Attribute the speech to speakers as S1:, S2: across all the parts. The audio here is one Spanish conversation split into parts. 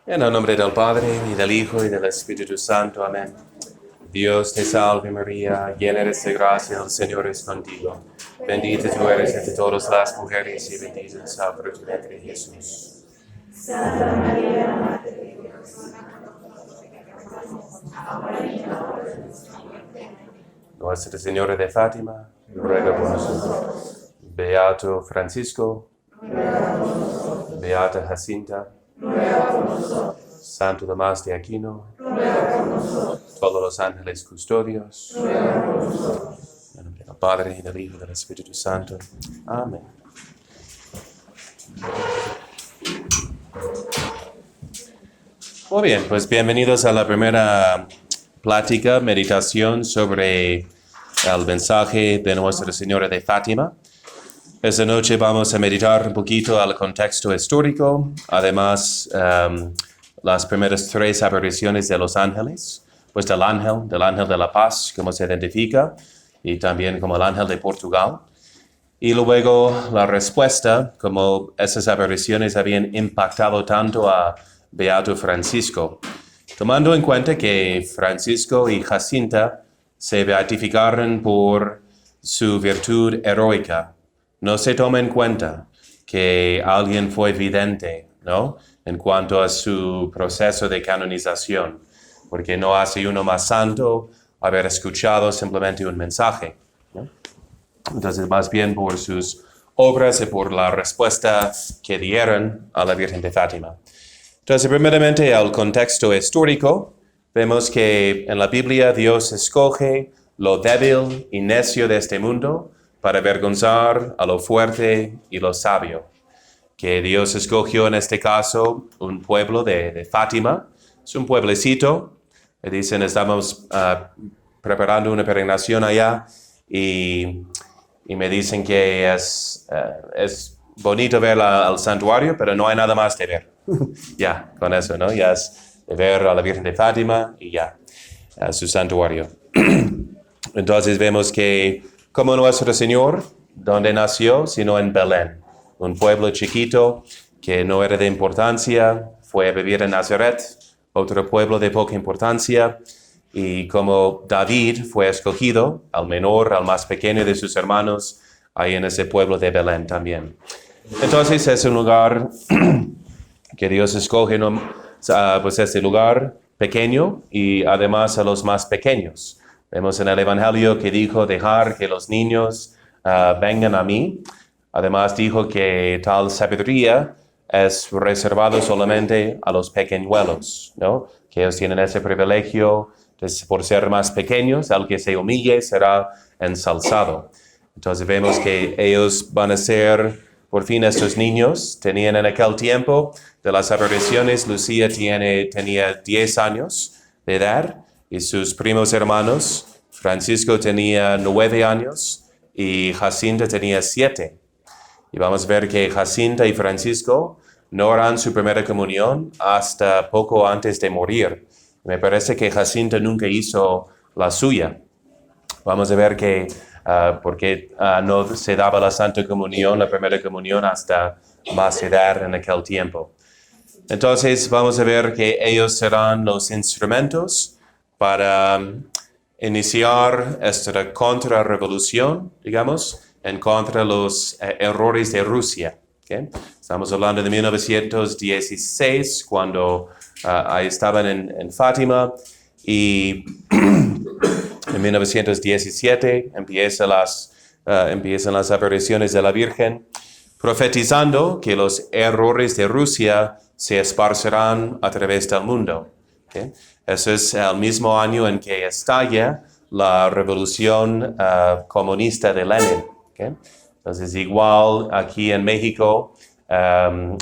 S1: En el nombre del Padre, y del Hijo, y del Espíritu Santo. Amén. Dios te salve María, llena eres de gracia, el Señor es contigo. Bendita tú eres entre todas las mujeres, y bendito es el fruto de tu vientre, Jesús.
S2: Santa María, Madre de Dios, ahora y en la hora de nuestra muerte.
S1: Nuestra Señora de Fátima, ruega por nosotros. Beato Francisco, Beata Jacinta, Santo Tomás de Aquino, todos los ángeles custodios, en el nombre del Padre, y del Hijo, y del Espíritu Santo. Amén. Muy bien, pues bienvenidos a la primera plática, meditación sobre el mensaje de Nuestra Señora de Fátima. Esta noche vamos a meditar un poquito al contexto histórico, además las primeras 3 apariciones de los ángeles, pues del ángel de la paz, como se identifica, y también como el ángel de Portugal. Y luego la respuesta, como esas apariciones habían impactado tanto a Beato Francisco, tomando en cuenta que Francisco y Jacinta se beatificaron por su virtud heroica. No se toma en cuenta que alguien fue vidente, ¿no?, en cuanto a su proceso de canonización, porque no hace uno más santo haber escuchado simplemente un mensaje, ¿no? Entonces, más bien por sus obras y por la respuesta que dieron a la Virgen de Fátima. Entonces, primeramente, el contexto histórico. Vemos que en la Biblia Dios escoge lo débil y necio de este mundo para avergonzar a lo fuerte y lo sabio. Que Dios escogió en este caso un pueblo de Fátima. Es un pueblecito. Dicen, estamos preparando una peregrinación allá y me dicen que es bonito ver al santuario, pero no hay nada más de ver. Ya, con eso, ¿no? Ya es de ver a la Virgen de Fátima y ya, a su santuario. Entonces vemos que como nuestro Señor, ¿dónde nació? Sino en Belén, un pueblo chiquito que no era de importancia, fue a vivir en Nazaret, otro pueblo de poca importancia, y como David fue escogido, al menor, al más pequeño de sus hermanos, ahí en ese pueblo de Belén también. Entonces es un lugar que Dios escoge, pues este lugar pequeño y además a los más pequeños. Vemos en el Evangelio que dijo dejar que los niños vengan a mí. Además dijo que tal sabiduría es reservado solamente a los pequeñuelos, ¿no? Que ellos tienen ese privilegio por ser más pequeños. Al que se humille será ensalzado. Entonces vemos que ellos van a ser, por fin, estos niños. Tenían en aquel tiempo de las apariciones, Lucía tenía 10 años de edad. Y sus primos hermanos, Francisco tenía 9 años y Jacinta tenía 7. Y vamos a ver que Jacinta y Francisco no harán su primera comunión hasta poco antes de morir. Me parece que Jacinta nunca hizo la suya. Vamos a ver que porque no se daba la Santa Comunión, la primera comunión, hasta más edad en aquel tiempo. Entonces vamos a ver que ellos serán los instrumentos para iniciar esta contrarrevolución, digamos, en contra de los errores de Rusia. ¿Okay? Estamos hablando de 1916, cuando ahí estaban en Fátima, y en 1917 empiezan las apariciones de la Virgen, profetizando que los errores de Rusia se esparcirán a través del mundo. ¿Okay? Ese es el mismo año en que estalla la revolución comunista de Lenin. ¿Okay? Entonces, igual aquí en México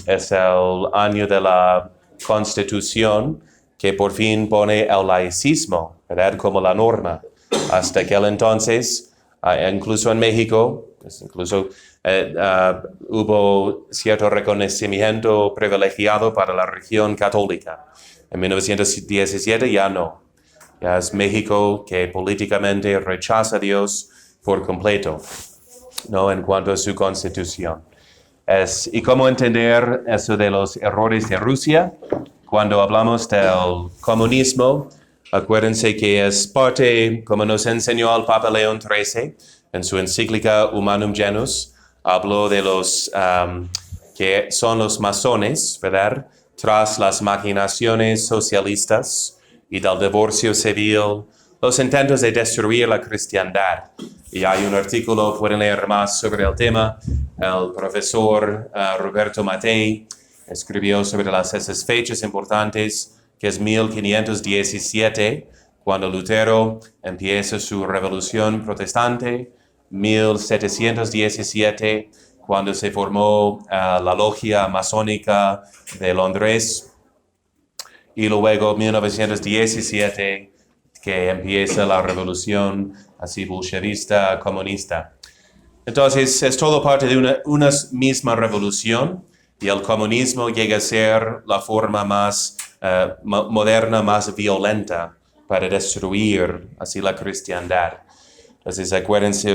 S1: es el año de la Constitución que por fin pone el laicismo, ¿verdad?, como la norma. Hasta aquel entonces, incluso en México, pues hubo cierto reconocimiento privilegiado para la religión católica. En 1917 ya no. Ya es México que políticamente rechaza a Dios por completo, ¿no?, en cuanto a su constitución. ¿Y cómo entender eso de los errores de Rusia? Cuando hablamos del comunismo, acuérdense que es parte, como nos enseñó el Papa León XIII en su encíclica Humanum Genus, habló de los que son los masones, ¿verdad? Tras las maquinaciones socialistas y del divorcio civil, los intentos de destruir la cristiandad. Y hay un artículo, pueden leer más sobre el tema. El profesor Roberto Mattei escribió sobre esas fechas importantes, que es 1517, cuando Lutero empieza su revolución protestante, 1717, cuando se formó la logia masónica de Londres, y luego 1917, que empieza la revolución así bolchevista, comunista. Entonces, es todo parte de una misma revolución, y el comunismo llega a ser la forma más moderna, más violenta para destruir así la cristiandad. Entonces, acuérdense,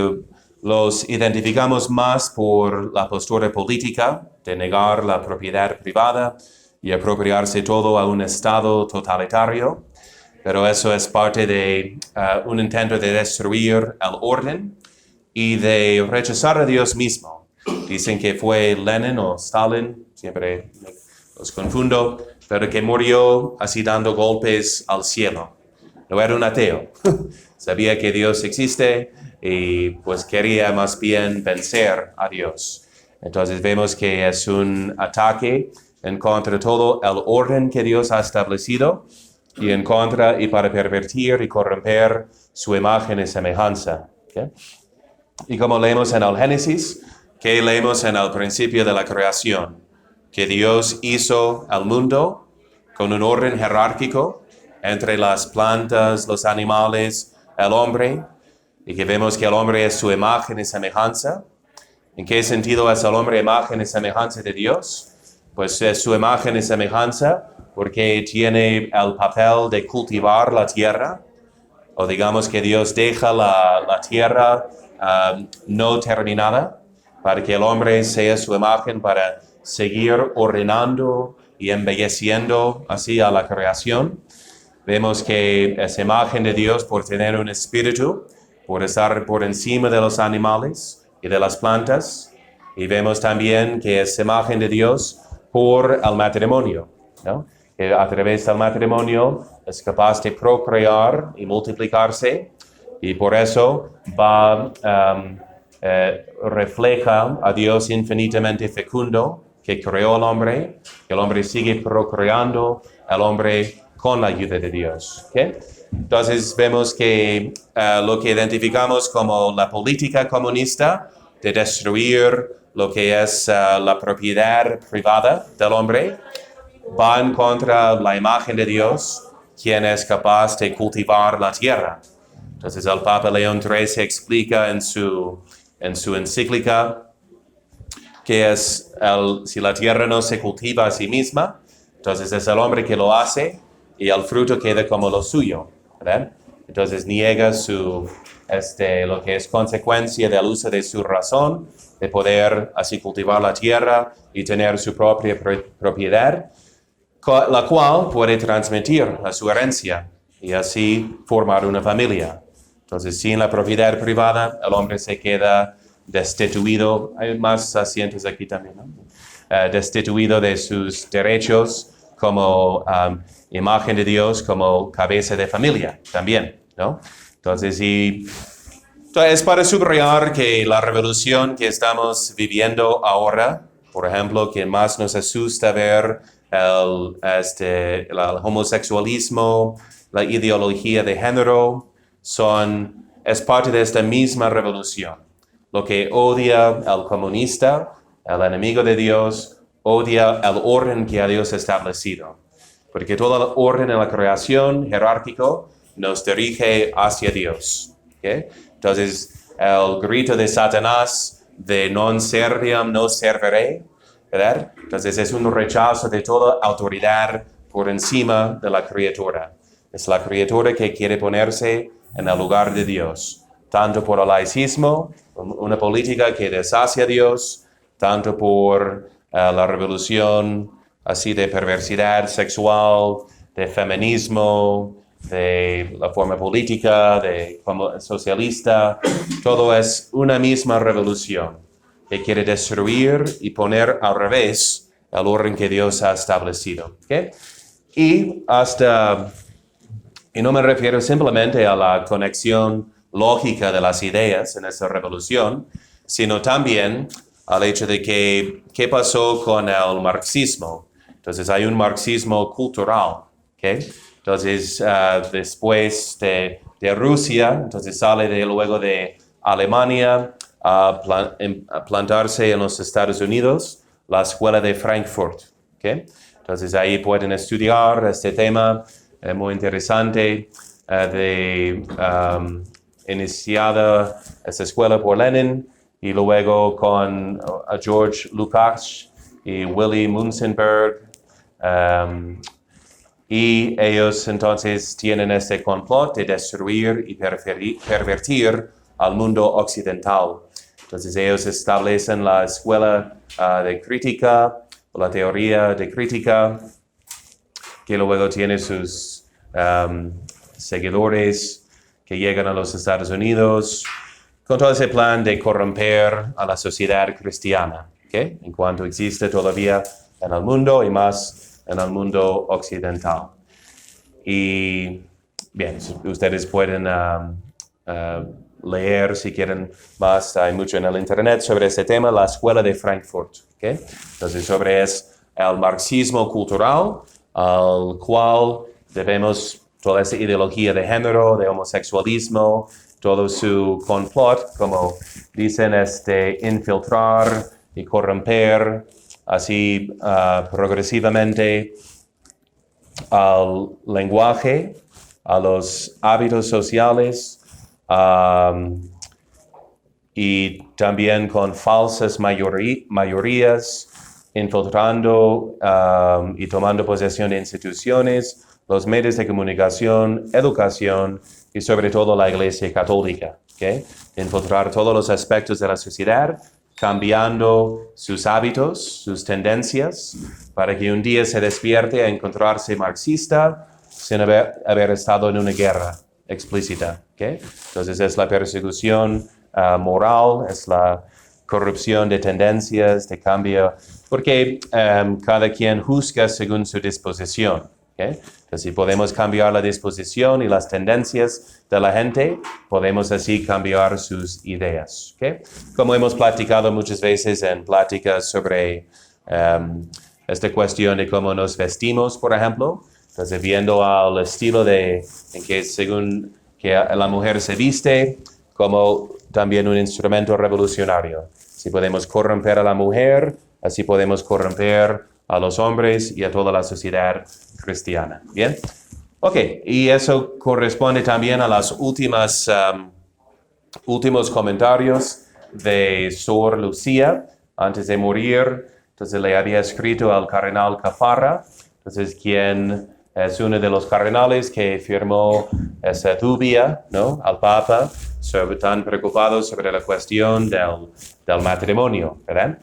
S1: los identificamos más por la postura política de negar la propiedad privada y apropiarse todo a un Estado totalitario, pero eso es parte de un intento de destruir el orden y de rechazar a Dios mismo. Dicen que fue Lenin o Stalin, siempre los confundo, pero que murió así dando golpes al cielo. No era un ateo, sabía que Dios existe y pues quería más bien vencer a Dios. Entonces vemos que es un ataque en contra de todo el orden que Dios ha establecido y en contra y para pervertir y corromper su imagen y semejanza. ¿Okay? Y como leemos en el Génesis, que leemos en el principio de la creación, que Dios hizo al mundo con un orden jerárquico entre las plantas, los animales, el hombre, y que vemos que el hombre es su imagen y semejanza. ¿En qué sentido es el hombre imagen y semejanza de Dios? Pues es su imagen y semejanza porque tiene el papel de cultivar la tierra, o digamos que Dios deja la tierra no terminada para que el hombre sea su imagen para seguir ordenando y embelleciendo así a la creación. Vemos que es imagen de Dios por tener un espíritu, por estar por encima de los animales y de las plantas. Y vemos también que es imagen de Dios por el matrimonio, ¿no? Que a través del matrimonio es capaz de procrear y multiplicarse, y por eso refleja a Dios infinitamente fecundo, que creó al hombre, que el hombre sigue procreando al hombre con la ayuda de Dios. ¿Okay? Entonces vemos que lo que identificamos como la política comunista de destruir lo que es la propiedad privada del hombre, va en contra de la imagen de Dios, quien es capaz de cultivar la tierra. Entonces el Papa León XIII explica en su encíclica que es si la tierra no se cultiva a sí misma, entonces es el hombre que lo hace y el fruto queda como lo suyo, ¿verdad? Entonces niega lo que es consecuencia del uso de su razón, de poder así cultivar la tierra y tener su propia propiedad, la cual puede transmitir a su herencia y así formar una familia. Entonces, sin la propiedad privada, el hombre se queda destituido. Hay más asientos aquí también, ¿no? Destituido de sus derechos como imagen de Dios, como cabeza de familia también, ¿no? Entonces, es para subrayar que la revolución que estamos viviendo ahora, por ejemplo, que más nos asusta ver el homosexualismo, la ideología de género, es parte de esta misma revolución. Lo que odia el comunista, el enemigo de Dios, odia el orden que Dios ha establecido. Porque todo el orden en la creación jerárquico nos dirige hacia Dios. ¿Okay? Entonces, el grito de Satanás de non serviam, no serviré, ¿verdad? Entonces es un rechazo de toda autoridad por encima de la criatura. Es la criatura que quiere ponerse en el lugar de Dios, tanto por el laicismo, una política que deshace a Dios, tanto por la revolución así de perversidad sexual, de feminismo, de la forma política, de como socialista. Todo es una misma revolución que quiere destruir y poner al revés el orden que Dios ha establecido. ¿Okay? Y no me refiero simplemente a la conexión lógica de las ideas en esa revolución, sino también al hecho de que qué pasó con el marxismo. Entonces hay un marxismo cultural, ¿okay? Entonces después de Rusia, entonces sale luego de Alemania a plantarse en los Estados Unidos la escuela de Frankfurt, ¿okay? Entonces ahí pueden estudiar este tema muy interesante iniciada esta escuela por Lenin y luego con George Lukács y Willy Munzenberg. Y ellos entonces tienen este complot de destruir y pervertir al mundo occidental. Entonces ellos establecen la escuela de crítica, la teoría de crítica, que luego tiene sus seguidores que llegan a los Estados Unidos con todo ese plan de corromper a la sociedad cristiana, ¿okay? En cuanto existe todavía en el mundo y más en el mundo occidental. Y bien, ustedes pueden leer si quieren más, hay mucho en el internet sobre este tema, la escuela de Frankfurt, ¿okay? Entonces sobre el marxismo cultural, al cual debemos toda esa ideología de género, de homosexualismo, todo su complot, como dicen, infiltrar y corromper así progresivamente al lenguaje, a los hábitos sociales y también con falsas mayorías, infiltrando y tomando posesión de instituciones, los medios de comunicación, educación y sobre todo la Iglesia Católica. ¿Okay? Infiltrar todos los aspectos de la sociedad, cambiando sus hábitos, sus tendencias, para que un día se despierte a encontrarse marxista sin haber estado en una guerra explícita. ¿Okay? Entonces es la persecución moral, es la corrupción de tendencias, de cambio, porque cada quien juzga según su disposición. ¿Okay? Entonces, si podemos cambiar la disposición y las tendencias de la gente, podemos así cambiar sus ideas. ¿Okay? Como hemos platicado muchas veces en pláticas sobre esta cuestión de cómo nos vestimos, por ejemplo, entonces viendo al estilo en que según que la mujer se viste, como también un instrumento revolucionario. Si podemos corromper a la mujer, así podemos corromper a los hombres y a toda la sociedad cristiana. ¿Bien? Ok, y eso corresponde también a las últimos comentarios de Sor Lucía antes de morir. Entonces le había escrito al cardenal Caffarra, entonces quien es uno de los cardenales que firmó esa dubia, ¿no?, al Papa, tan preocupado sobre la cuestión del matrimonio, ¿verdad?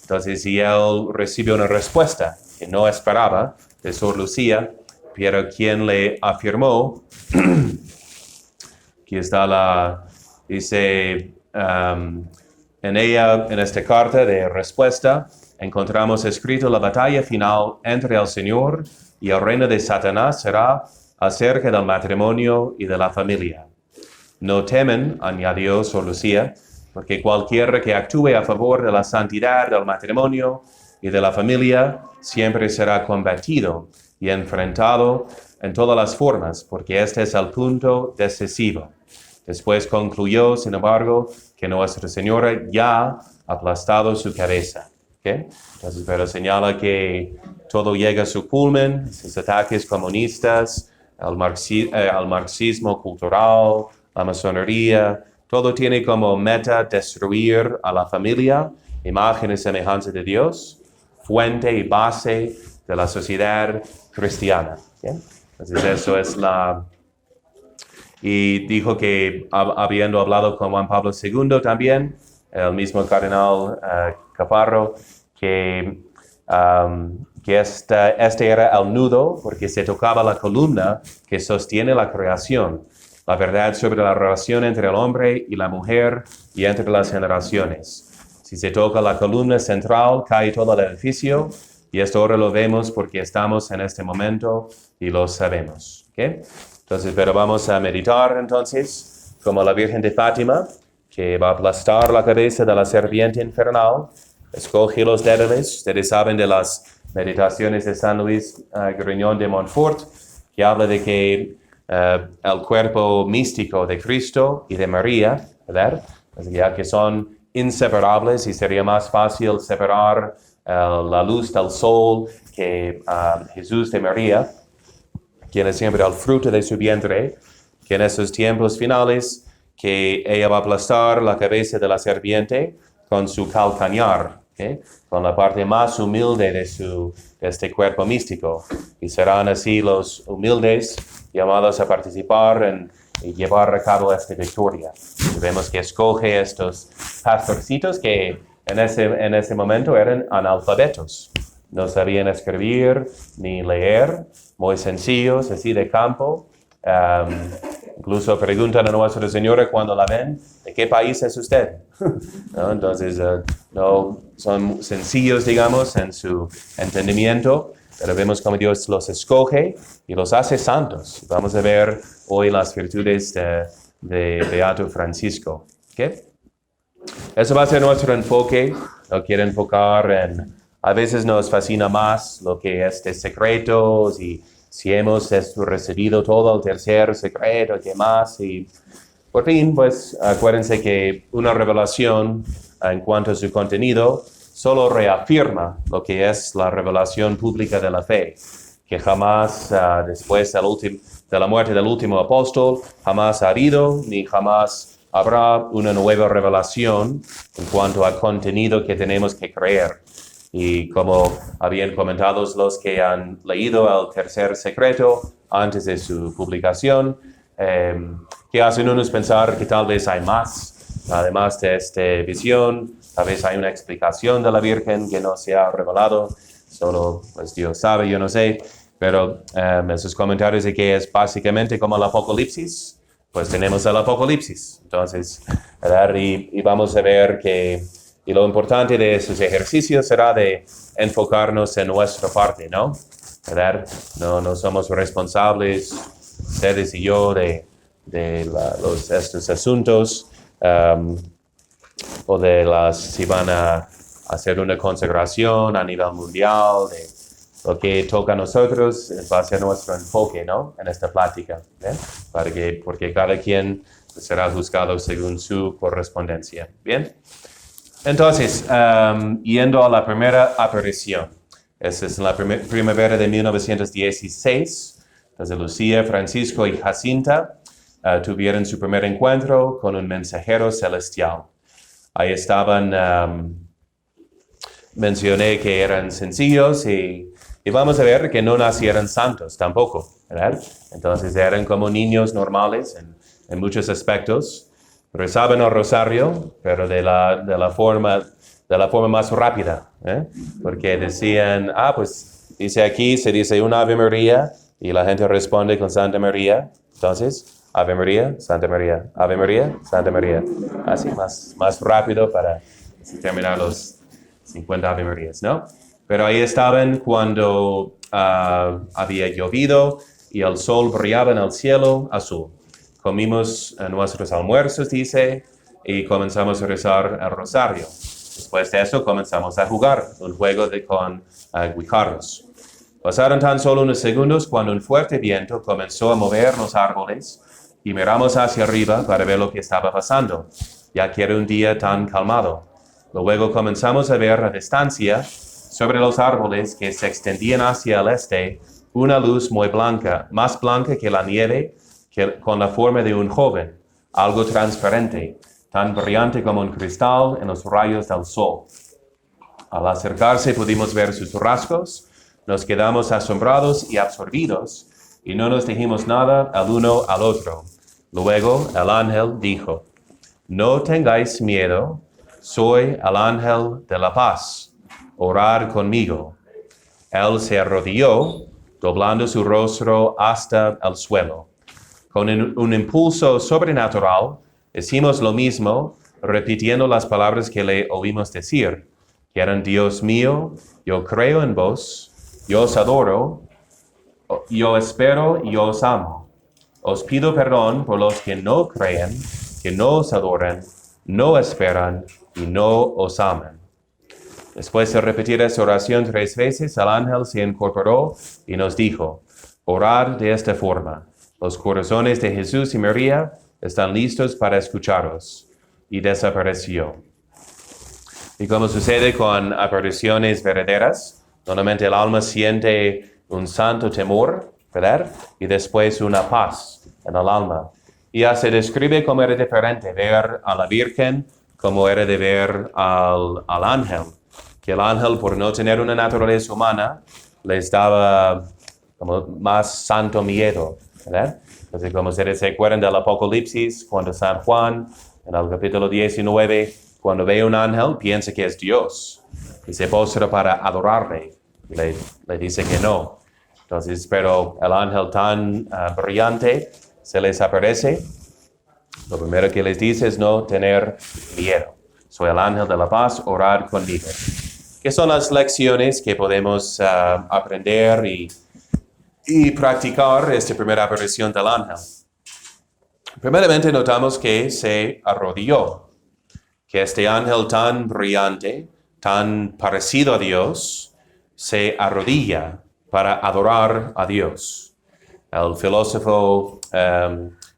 S1: Entonces, y él recibe una respuesta que no esperaba de Sor Lucía, pero quien le afirmó, aquí está dice, en ella, en esta carta de respuesta, encontramos escrito: la batalla final entre el Señor y el reino de Satanás será acerca del matrimonio y de la familia. No temen, añadió Sor Lucía, porque cualquiera que actúe a favor de la santidad del matrimonio y de la familia siempre será combatido y enfrentado en todas las formas, porque este es el punto decisivo. Después concluyó, sin embargo, que Nuestra Señora ya ha aplastado su cabeza. ¿Okay? Entonces, pero señala que todo llega a su culmen, esos ataques comunistas, el marxismo cultural, la masonería, todo tiene como meta destruir a la familia, imagen y semejanza de Dios, fuente y base de la sociedad cristiana. ¿Bien? Entonces eso es y dijo que habiendo hablado con Juan Pablo II también, el mismo cardenal Caparro, que este era el nudo porque se tocaba la columna que sostiene la creación, la verdad sobre la relación entre el hombre y la mujer y entre las generaciones. Si se toca la columna central, cae todo el edificio, y esto ahora lo vemos porque estamos en este momento y lo sabemos. ¿Okay? Entonces, pero vamos a meditar entonces, como la Virgen de Fátima, que va a aplastar la cabeza de la serpiente infernal, escoge los débiles. Ustedes saben de las meditaciones de San Luis Grignon de Montfort, que habla de que el cuerpo místico de Cristo y de María, ¿verdad? Ya que son inseparables y sería más fácil separar la luz del sol que Jesús de María, quien es siempre el fruto de su vientre, que en esos tiempos finales, que ella va a aplastar la cabeza de la serpiente con su calcañar, ¿okay? Con la parte más humilde de este cuerpo místico. Y serán así los humildes llamados a participar y llevar a cabo esta victoria. Y vemos que escoge estos pastorcitos que en ese momento eran analfabetos. No sabían escribir ni leer, muy sencillos, así de campo. Incluso preguntan a Nuestra Señora cuando la ven, ¿de qué país es usted? ¿No? Entonces, no son sencillos, digamos, en su entendimiento, pero vemos cómo Dios los escoge y los hace santos. Vamos a ver hoy las virtudes de Beato Francisco. ¿Okay? Eso va a ser nuestro enfoque. No quiero enfocar a veces nos fascina más lo que es de secretos y si hemos recibido todo el tercer secreto, ¿qué más? Y por fin, pues acuérdense que una revelación en cuanto a su contenido solo reafirma lo que es la revelación pública de la fe, que jamás después de la muerte del último apóstol, jamás ha habido ni jamás habrá una nueva revelación en cuanto al contenido que tenemos que creer. Y como habían comentado los que han leído el tercer secreto antes de su publicación, que hacen unos pensar que tal vez hay más, además de esta visión, tal vez hay una explicación de la Virgen que no se ha revelado, solo pues Dios sabe, yo no sé, pero esos comentarios de que es básicamente como el Apocalipsis, pues tenemos el Apocalipsis. Entonces, ¿verdad? Y vamos a ver que... Y lo importante de esos ejercicios será de enfocarnos en nuestra parte, ¿no? ¿Verdad? No somos responsables, ustedes y yo, de estos asuntos, o de si van a hacer una consagración a nivel mundial, de lo que toca a nosotros, va a ser nuestro enfoque, ¿no? En esta plática, ¿eh? Porque cada quien será juzgado según su correspondencia, ¿bien? Entonces, yendo a la primera aparición. Esa es la primavera de 1916. Entonces, Lucía, Francisco y Jacinta tuvieron su primer encuentro con un mensajero celestial. Ahí estaban, mencioné que eran sencillos y vamos a ver que no nacieron santos tampoco, ¿verdad? Entonces, eran como niños normales en muchos aspectos. Rezaban el rosario, pero de la forma más rápida, ¿eh? Porque decían, pues dice aquí, se dice una Ave María, y la gente responde con Santa María. Entonces, Ave María, Santa María, Ave María, Santa María. Así, más rápido para terminar los 50 Ave Marías, ¿no? Pero ahí estaban cuando había llovido y el sol brillaba en el cielo azul. Comimos nuestros almuerzos, dice, y comenzamos a rezar el rosario. Después de eso comenzamos a jugar un juego con guijarros. Pasaron tan solo unos segundos cuando un fuerte viento comenzó a mover los árboles y miramos hacia arriba para ver lo que estaba pasando, ya que era un día tan calmado. Luego comenzamos a ver a distancia, sobre los árboles que se extendían hacia el este, una luz muy blanca, más blanca que la nieve, con la forma de un joven, algo transparente, tan brillante como un cristal en los rayos del sol. Al acercarse pudimos ver sus rasgos, nos quedamos asombrados y absorbidos, y no nos dijimos nada al uno al otro. Luego el ángel dijo, no tengáis miedo, soy el ángel de la paz. Orad conmigo. Él se arrodilló, doblando su rostro hasta el suelo. Con un impulso sobrenatural, hicimos lo mismo, repitiendo las palabras que le oímos decir, que eran: Dios mío, yo creo en vos, yo os adoro, yo espero y yo os amo. Os pido perdón por los que no creen, que no os adoran, no esperan y no os aman. Después de repetir esta oración 3 veces, el ángel se incorporó y nos dijo: orad de esta forma. Los corazones de Jesús y María están listos para escucharos. Y desapareció. Y como sucede con apariciones verdaderas, normalmente el alma siente un santo temor, ¿verdad? Y después una paz en el alma. Y ya se describe cómo era diferente ver a la Virgen, como era de ver al ángel. Que el ángel, por no tener una naturaleza humana, les daba como más santo miedo, ¿verdad? Entonces, como ustedes se acuerdan del Apocalipsis, cuando San Juan, en el capítulo 19, cuando ve un ángel, piensa que es Dios. Y se postra para adorarle. Y le dice que no. Entonces, pero el ángel tan brillante se les aparece. Lo primero que les dice es no tener miedo. Soy el ángel de la paz, orad conmigo. ¿Qué son las lecciones que podemos aprender y practicar esta primera aparición del ángel? Primeramente notamos que se arrodilló, que este ángel tan brillante, tan parecido a Dios, se arrodilla para adorar a Dios. El filósofo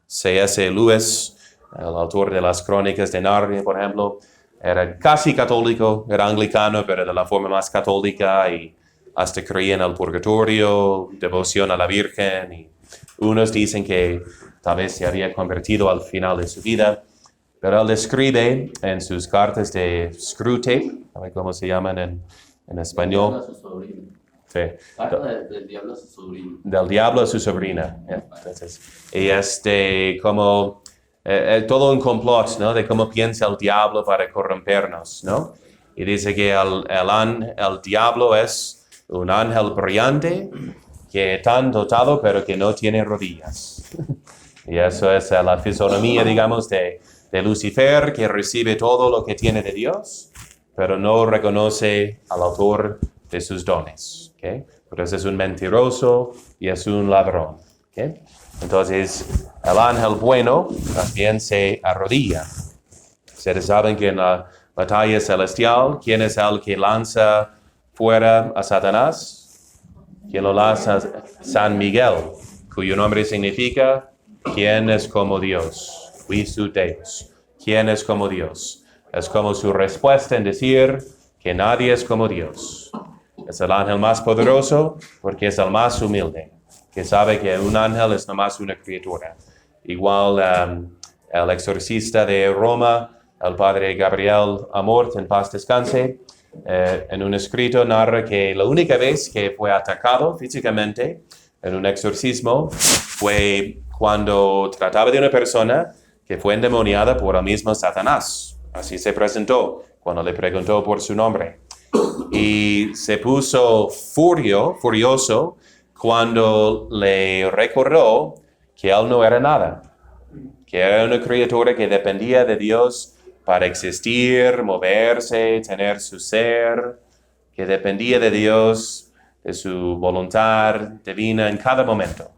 S1: C.S. Lewis, el autor de las Crónicas de Narnia, por ejemplo, era casi católico, era anglicano, pero de la forma más católica, y hasta creía en el purgatorio, devoción a la Virgen, y unos dicen que tal vez se había convertido al final de su vida, pero él describe en sus cartas de Screwtape, ¿cómo se llaman en español? Sí.
S3: Del diablo a su sobrino.
S1: Del diablo a su sobrina. Entonces, y como todo un complot, ¿no? De cómo piensa el diablo para corrompernos, ¿no? Y dice que el diablo es un ángel brillante que tan dotado pero que no tiene rodillas. Y eso es la fisonomía, digamos, de Lucifer, que recibe todo lo que tiene de Dios, pero no reconoce al autor de sus dones. ¿Okay? Pues es un mentiroso y es un ladrón. ¿Okay? Entonces, el ángel bueno también se arrodilla. Ustedes saben que en la batalla celestial, ¿quién es el que lanza fuera a Satanás? ¿Quién lo lanza? San Miguel, cuyo nombre significa ¿quién es como Dios? Visu Deus. ¿Quién es como Dios? Es como su respuesta en decir que nadie es como Dios. Es el ángel más poderoso porque es el más humilde, que sabe que un ángel es nomás una criatura. Igual el exorcista de Roma, el padre Gabriel Amort, en paz descanse, en un escrito narra que la única vez que fue atacado físicamente en un exorcismo fue cuando trataba de una persona que fue endemoniada por el mismo Satanás. Así se presentó cuando le preguntó por su nombre. Y se puso furioso cuando le recordó que él no era nada, que era una criatura que dependía de Dios para existir, moverse, tener su ser, que dependía de Dios, de su voluntad divina en cada momento.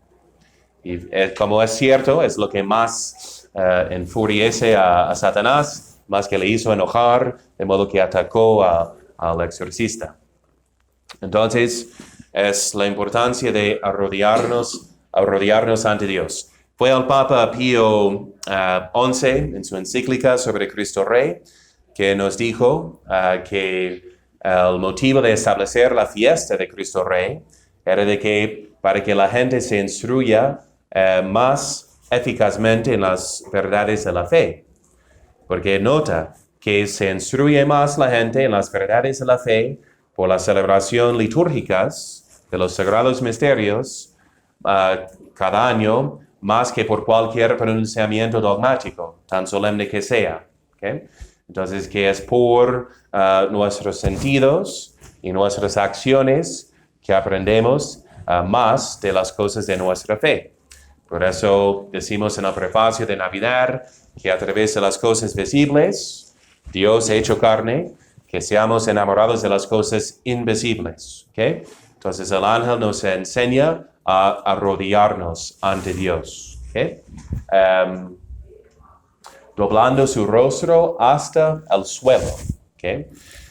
S1: Y como es cierto, es lo que más enfurece a Satanás, más que le hizo enojar, de modo que atacó al exorcista. Entonces, es la importancia de arrodillarnos ante Dios. Fue el Papa Pío XI en su encíclica sobre Cristo Rey que nos dijo que el motivo de establecer la fiesta de Cristo Rey era para que la gente se instruya más eficazmente en las verdades de la fe. Porque nota que se instruye más la gente en las verdades de la fe por la celebración litúrgicas de los sagrados misterios cada año, más que por cualquier pronunciamiento dogmático, tan solemne que sea. ¿Okay? Entonces, que es por nuestros sentidos y nuestras acciones que aprendemos más de las cosas de nuestra fe. Por eso decimos en el prefacio de Navidad que a través de las cosas visibles, Dios ha hecho carne, que seamos enamorados de las cosas invisibles. ¿Okay? Entonces el ángel nos enseña a arrodillarnos ante Dios. ¿Okay? Doblando su rostro hasta el suelo. ¿Okay?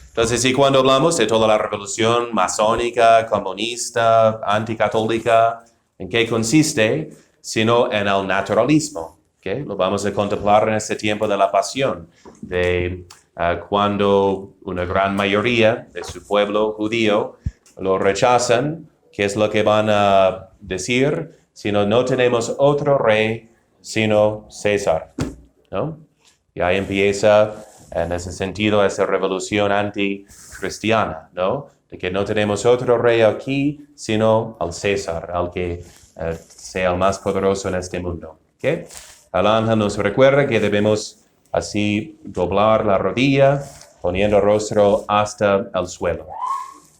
S1: Entonces, y cuando hablamos de toda la revolución masónica, comunista, anticatólica, ¿en qué consiste? Sino en el naturalismo. ¿Okay? Lo vamos a contemplar en este tiempo de la pasión, de cuando una gran mayoría de su pueblo judío lo rechazan. ¿Qué es lo que van a decir? Sino no tenemos otro rey sino César, ¿no? Y ahí empieza en ese sentido esa revolución anticristiana, ¿no? De que no tenemos otro rey aquí sino al César, al que sea el más poderoso en este mundo. ¿Okay? El ángel nos recuerda que debemos así doblar la rodilla, poniendo el rostro hasta el suelo.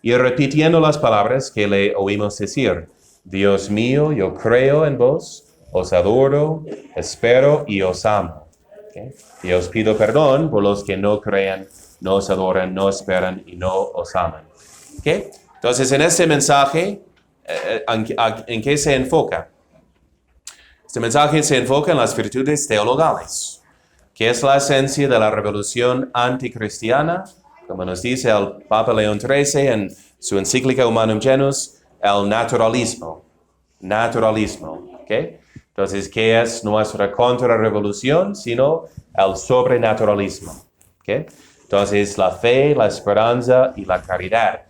S1: Y repitiendo las palabras que le oímos decir: Dios mío, yo creo en vos, os adoro, espero y os amo. ¿Okay? Y os pido perdón por los que no creen, no os adoran, no esperan y no os aman. ¿Okay? Entonces, en este mensaje, ¿en qué se enfoca? Este mensaje se enfoca en las virtudes teologales, que es la esencia de la revolución anticristiana, como nos dice el Papa León XIII en su encíclica Humanum Genus, el naturalismo. Naturalismo, ¿ok? Entonces, ¿qué es nuestra contrarrevolución? Sino el sobrenaturalismo, ¿ok? Entonces, la fe, la esperanza y la caridad.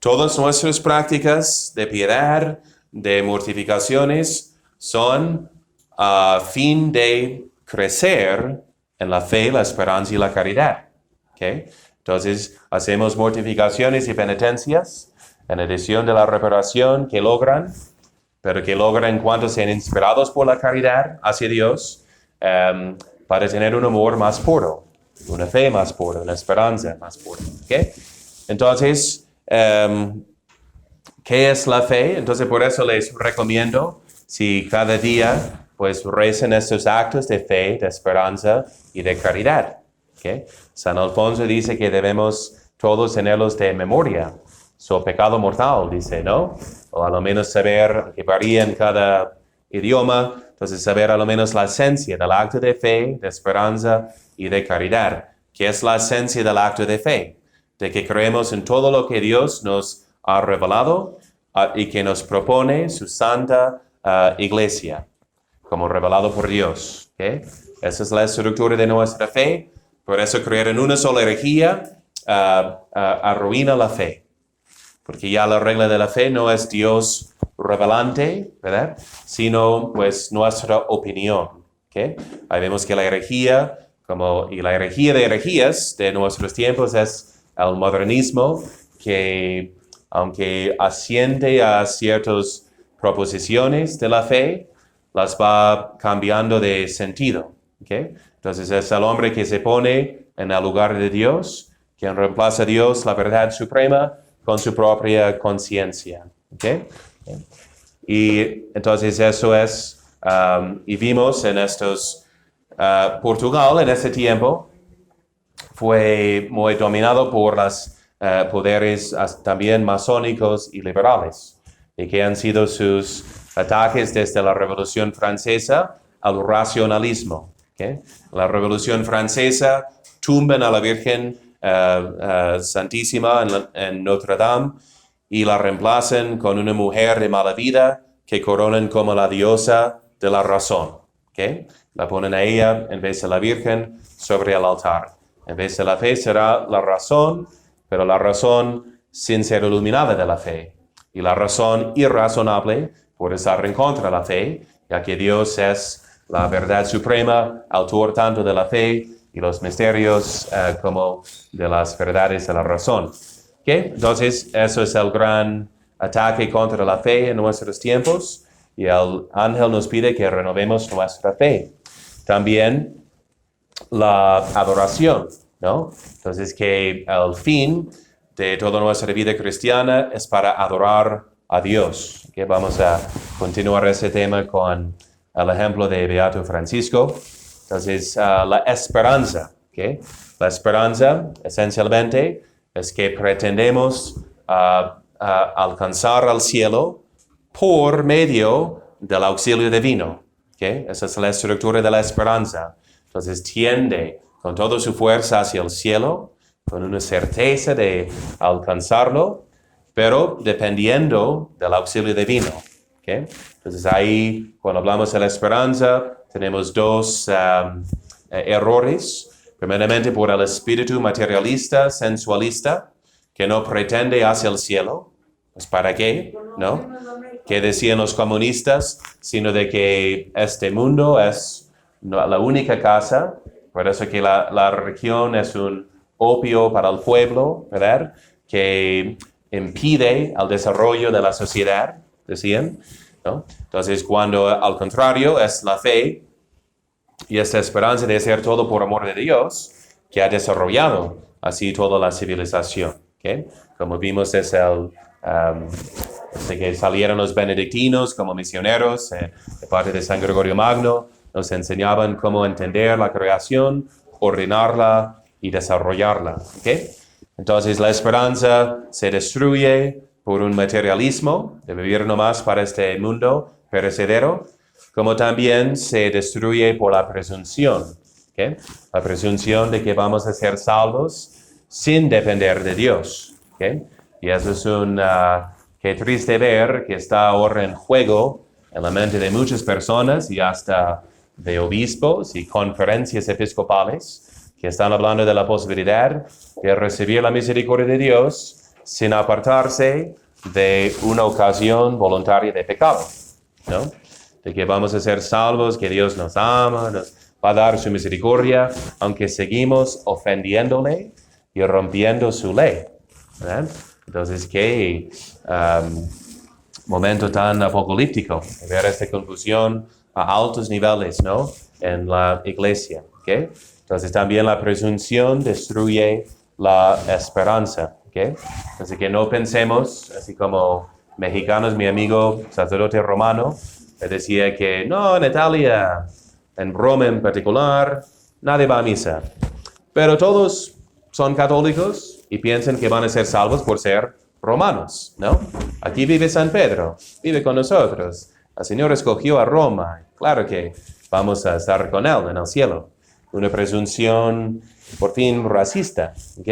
S1: Todas nuestras prácticas de piedad, de mortificaciones, son a fin de crecer en la fe, la esperanza y la caridad. ¿Okay? Entonces, hacemos mortificaciones y penitencias en edición de la reparación que logran, pero que logran cuando sean inspirados por la caridad hacia Dios, para tener un amor más puro, una fe más pura, una esperanza más pura. ¿Okay? Entonces, ¿qué es la fe? Entonces, por eso les recomiendo, si cada día pues recen estos actos de fe, de esperanza y de caridad. ¿Okay? San Alfonso dice que debemos todos tenerlos de memoria. Su pecado mortal, dice, ¿no? O a lo menos saber, que varía en cada idioma, entonces saber a lo menos la esencia del acto de fe, de esperanza y de caridad. ¿Qué es la esencia del acto de fe? De que creemos en todo lo que Dios nos ha revelado y que nos propone su santa iglesia, como revelado por Dios. ¿Okay? Esa es la estructura de nuestra fe. Por eso creer en una sola herejía arruina la fe. Porque ya la regla de la fe no es Dios revelante, ¿verdad? Sino pues nuestra opinión. ¿Okay? Ahí vemos que la herejía, y la herejía de herejías de nuestros tiempos es el modernismo, que aunque asiente a ciertas proposiciones de la fe, las va cambiando de sentido. ¿Okay? Entonces es el hombre que se pone en el lugar de Dios, quien reemplaza a Dios, la verdad suprema, con su propia conciencia. ¿Okay? Y entonces eso es, y vimos en Portugal en ese tiempo fue muy dominado por los poderes también masónicos y liberales, y que han sido sus ataques desde la Revolución Francesa al racionalismo. ¿Okay? La Revolución Francesa tumban a la Virgen Santísima en Notre Dame y la reemplazan con una mujer de mala vida que coronan como la diosa de la razón. ¿Okay? La ponen a ella en vez de la Virgen sobre el altar. En vez de la fe será la razón, pero la razón sin ser iluminada de la fe. Y la razón irrazonable puede estar en contra de la fe, ya que Dios es la verdad suprema, autor tanto de la fe y los misterios como de las verdades de la razón. ¿Okay? Entonces, eso es el gran ataque contra la fe en nuestros tiempos, y el ángel nos pide que renovemos nuestra fe. También la adoración. ¿no? Entonces, que el fin de toda nuestra vida cristiana es para adorar a Dios. ¿Okay? Vamos a continuar ese tema con el ejemplo de Beato Francisco. Entonces, la esperanza. ¿Okay? La esperanza, esencialmente, es que pretendemos alcanzar al cielo por medio del auxilio divino. ¿Okay? Esa es la estructura de la esperanza. Entonces, tiende con toda su fuerza hacia el cielo, con una certeza de alcanzarlo, pero dependiendo del auxilio divino. ¿Okay? Entonces, ahí, cuando hablamos de la esperanza, tenemos dos errores. Primeramente, por el espíritu materialista, sensualista, que no pretende hacia el cielo. Pues ¿para qué? ¿No? Que decían los comunistas, sino de que este mundo es la única casa, por eso que la religión es un opio para el pueblo, ¿verdad? Que impide el desarrollo de la sociedad, decían, ¿no? Entonces, cuando al contrario es la fe y esta esperanza de hacer todo por amor de Dios, que ha desarrollado así toda la civilización, ¿okay? Como vimos es de que salieron los benedictinos como misioneros de parte de San Gregorio Magno, nos enseñaban cómo entender la creación, ordenarla y desarrollarla. ¿Okay? Entonces la esperanza se destruye por un materialismo de vivir nomás para este mundo perecedero, como también se destruye por la presunción. ¿Okay? La presunción de que vamos a ser salvos sin depender de Dios. ¿Okay? Y eso es qué triste ver que está ahora en juego en la mente de muchas personas y hasta de obispos y conferencias episcopales que están hablando de la posibilidad de recibir la misericordia de Dios sin apartarse de una ocasión voluntaria de pecado, ¿no? De que vamos a ser salvos, que Dios nos ama, nos va a dar su misericordia, aunque seguimos ofendiéndole y rompiendo su ley, ¿verdad? Entonces, qué momento tan apocalíptico de ver esta confusión a altos niveles, ¿no? En la iglesia, ¿ok? Entonces, también la presunción destruye la esperanza, ¿ok? Así que no pensemos, así como mexicanos, mi amigo sacerdote romano, me decía que no, en Italia, en Roma en particular, nadie va a misa. Pero todos son católicos y piensan que van a ser salvos por ser romanos, ¿no? Aquí vive San Pedro, vive con nosotros. El Señor escogió a Roma. Claro que vamos a estar con Él en el cielo. Una presunción, por fin, racista, ¿ok?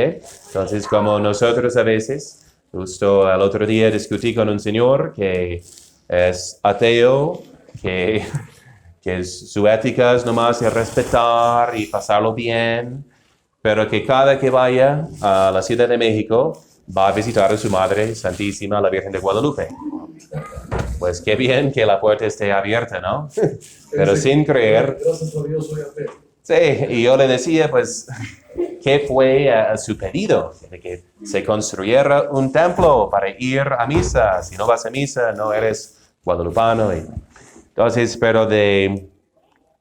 S1: Entonces, como nosotros a veces, justo el otro día discutí con un señor que es ateo, que su ética es nomás de respetar y pasarlo bien, pero que cada que vaya a la Ciudad de México va a visitar a su Madre Santísima, la Virgen de Guadalupe. Pues qué bien que la puerta esté abierta, ¿no? Pero sin creer.
S4: Gracias a Dios soy ateo.
S1: Sí, y yo le decía, pues, ¿qué fue a su pedido? De que se construyera un templo para ir a misa. Si no vas a misa, no eres guadalupano. Entonces, pero de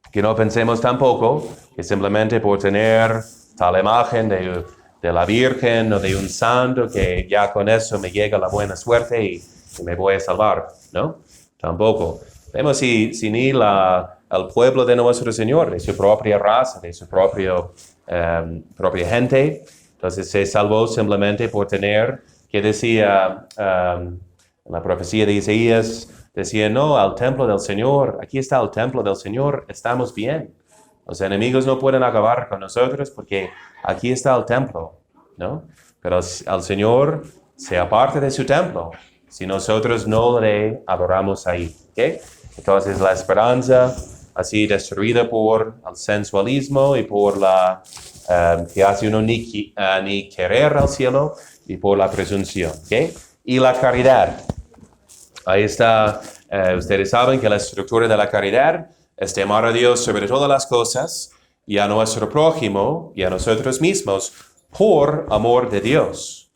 S1: que no pensemos tampoco que simplemente por tener tal imagen de la Virgen o de un santo, que ya con eso me llega la buena suerte y me voy a salvar, ¿no? Tampoco. Vemos si ni el pueblo de nuestro Señor, de su propia raza, de su propia gente, entonces se salvó simplemente por tener, que decía, en la profecía de Isaías, decía, no, al templo del Señor, aquí está el templo del Señor, estamos bien. Los enemigos no pueden acabar con nosotros porque aquí está el templo, ¿no? Pero al Señor se aparte de su templo si nosotros no le adoramos ahí, ¿ok? Entonces la esperanza así destruida por el sensualismo y por que hace uno ni querer al cielo y por la presunción, ¿ok? Y la caridad. Ahí está, ustedes saben que la estructura de la caridad es de amar a Dios sobre todas las cosas y a nuestro prójimo y a nosotros mismos por amor de Dios.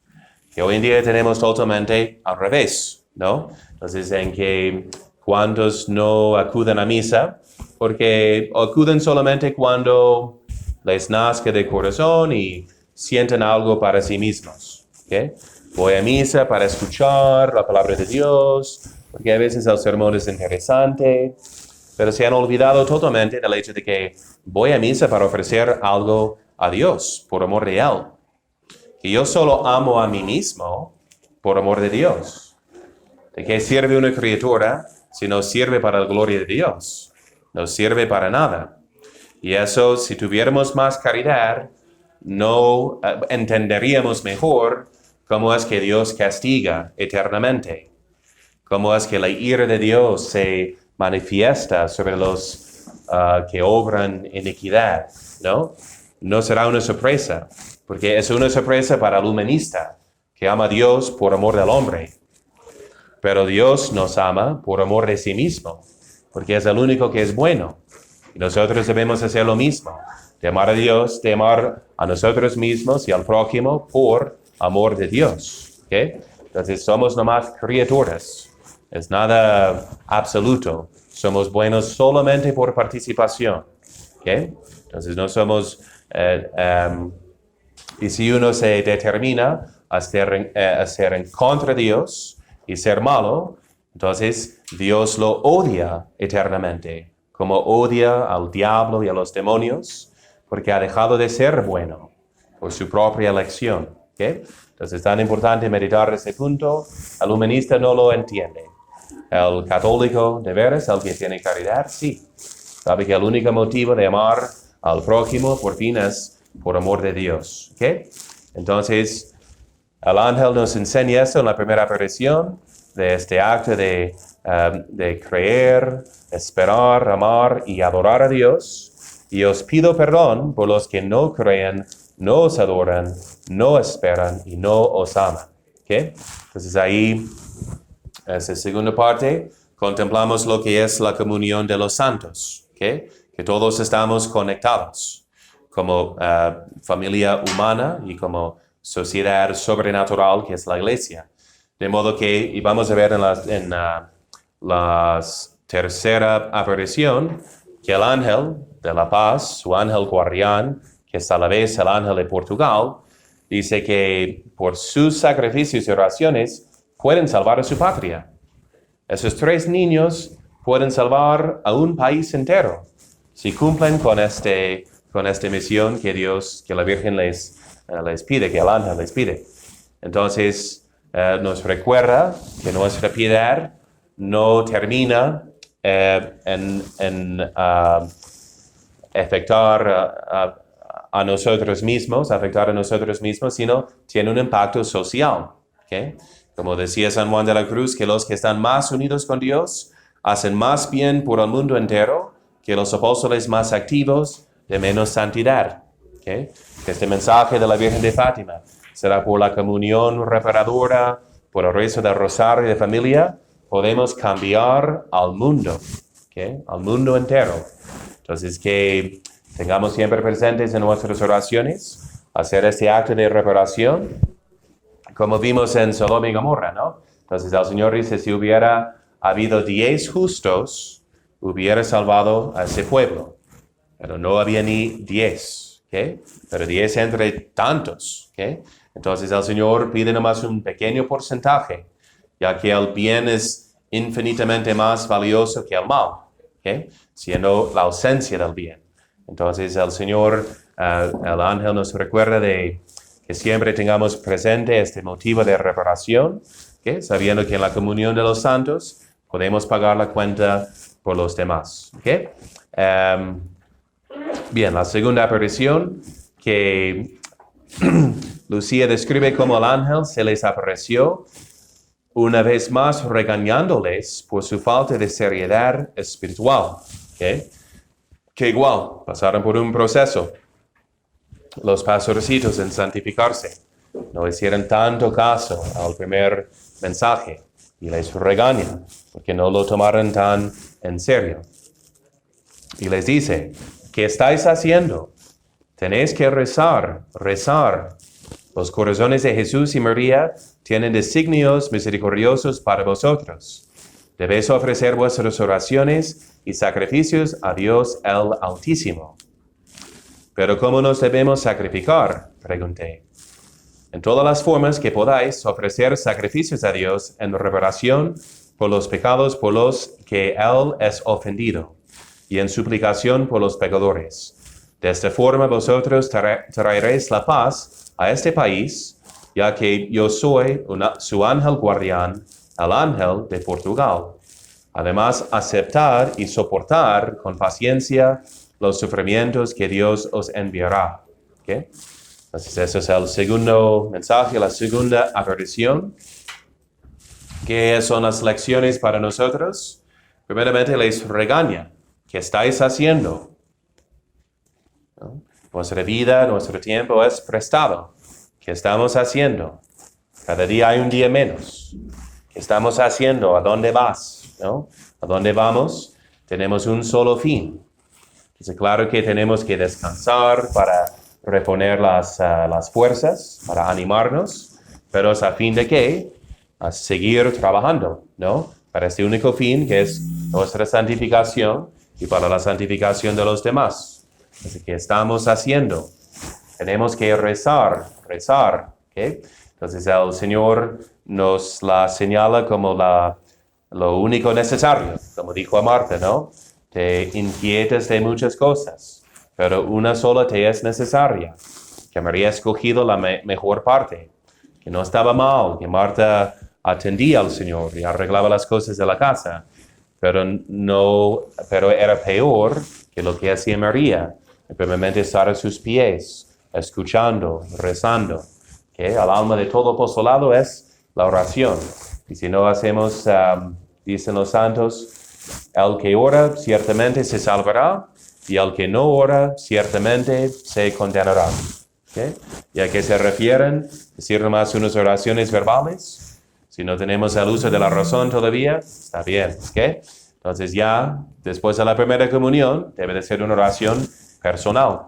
S1: Que hoy en día tenemos totalmente al revés, ¿no? Entonces, en que cuantos no acuden a misa, porque acuden solamente cuando les nazca de corazón y sienten algo para sí mismos. ¿Okay? Voy a misa para escuchar la palabra de Dios, porque a veces el sermón es interesante, pero se han olvidado totalmente del hecho de que voy a misa para ofrecer algo a Dios por amor de Él. Que yo solo amo a mí mismo por amor de Dios. ¿De qué sirve una criatura si no sirve para la gloria de Dios? No sirve para nada. Y eso, si tuviéramos más caridad, no entenderíamos mejor cómo es que Dios castiga eternamente. Cómo es que la ira de Dios se manifiesta sobre los que obran iniquidad, ¿no? No será una sorpresa, porque es una sorpresa para el humanista, que ama a Dios por amor del hombre. Pero Dios nos ama por amor de sí mismo, porque es el único que es bueno. Y nosotros debemos hacer lo mismo, de amar a Dios, de amar a nosotros mismos y al prójimo por amor de Dios. ¿Okay? Entonces somos nomás criaturas, es nada absoluto. Somos buenos solamente por participación. ¿Okay? Entonces no somos... y si uno se determina a ser en contra de Dios y ser malo, entonces Dios lo odia eternamente, como odia al diablo y a los demonios, porque ha dejado de ser bueno por su propia elección. ¿Okay? Entonces es tan importante meditar ese punto. El humanista no lo entiende. El católico, de veras, el que tiene caridad, sí. Sabe que el único motivo de amar al prójimo, por fin, es por amor de Dios. ¿Okay? Entonces, el ángel nos enseña eso en la primera aparición, de este acto de creer, esperar, amar y adorar a Dios. Y os pido perdón por los que no creen, no os adoran, no esperan y no os aman. ¿Okay? Entonces ahí, esa segunda parte, contemplamos lo que es la comunión de los santos. ¿Okay? Que todos estamos conectados como familia humana y como sociedad sobrenatural que es la iglesia. De modo que, y vamos a ver en la tercera aparición, que el ángel de la paz, su ángel guardián, que es a la vez el ángel de Portugal, dice que por sus sacrificios y oraciones pueden salvar a su patria. Esos 3 niños pueden salvar a un país entero si cumplen con esta misión que la Virgen les pide, que el ángel les pide. Entonces, nos recuerda que nuestra piedad no termina en afectar a nosotros mismos, sino tiene un impacto social. ¿Okay? Como decía San Juan de la Cruz, que los que están más unidos con Dios hacen más bien por el mundo entero que los apóstoles más activos de menos santidad. ¿Okay? Este mensaje de la Virgen de Fátima será por la comunión reparadora, por el rezo del rosario de familia, podemos cambiar al mundo, ¿okay? Al mundo entero. Entonces, que tengamos siempre presentes en nuestras oraciones, hacer este acto de reparación, como vimos en Sodoma y Gomorra, ¿no? Entonces, el Señor dice, si hubiera habido 10 justos, hubiera salvado a ese pueblo. Pero no había ni 10, ¿okay? Pero 10 entre tantos, ¿okay? Entonces el Señor pide nomás un pequeño porcentaje, ya que el bien es infinitamente más valioso que el mal, ¿okay? Siendo la ausencia del bien. Entonces el Señor, el ángel nos recuerda de que siempre tengamos presente este motivo de reparación, ¿okay? Sabiendo que en la comunión de los santos podemos pagar la cuenta por los demás. ¿Okay? Bien, la segunda aparición que Lucía describe como el ángel se les apareció una vez más regañándoles por su falta de seriedad espiritual. ¿Okay? Que igual, pasaron por un proceso. Los pastorcitos en santificarse no hicieron tanto caso al primer mensaje y les regañan porque no lo tomaron tan en serio. Y les dice, ¿qué estáis haciendo? Tenéis que rezar. Los corazones de Jesús y María tienen designios misericordiosos para vosotros. Debéis ofrecer vuestras oraciones y sacrificios a Dios el Altísimo. ¿Pero cómo nos debemos sacrificar?, pregunté. En todas las formas que podáis ofrecer sacrificios a Dios en reparación por los pecados por los que Él es ofendido, y en suplicación por los pecadores. De esta forma vosotros traeréis la paz a este país, ya que yo soy su ángel guardián, el ángel de Portugal. Además, aceptar y soportar con paciencia los sufrimientos que Dios os enviará. ¿Okay? Entonces, ese es el segundo mensaje, la segunda advertición. ¿Qué son las lecciones para nosotros? Primeramente, les regaña. ¿Qué estáis haciendo? ¿No? Nuestra vida, nuestro tiempo es prestado. ¿Qué estamos haciendo? Cada día hay un día menos. ¿Qué estamos haciendo? ¿A dónde vas? ¿No? ¿A dónde vamos? Tenemos un solo fin. Es claro que tenemos que descansar para reponer las fuerzas, para animarnos, pero es a fin de qué? A seguir trabajando, ¿no? Para este único fin que es nuestra santificación y para la santificación de los demás. Así que estamos haciendo. Tenemos que rezar, ¿ok? Entonces el Señor nos la señala como lo único necesario, como dijo a Marta, ¿no? Te inquietas de muchas cosas, pero una sola te es necesaria, que María ha escogido la mejor parte, que no estaba mal, que Marta atendía al Señor y arreglaba las cosas de la casa, pero era peor que lo que hacía María, simplemente estar a sus pies, escuchando, rezando. ¿Okay? El alma de todo apostolado es la oración. Y si no hacemos, dicen los santos, el que ora ciertamente se salvará, y el que no ora ciertamente se condenará. ¿Okay? ¿Y a qué se refieren? Decir nomás unas oraciones verbales. Si no tenemos el uso de la razón todavía, está bien. ¿Okay? Entonces ya, después de la primera comunión, debe de ser una oración personal.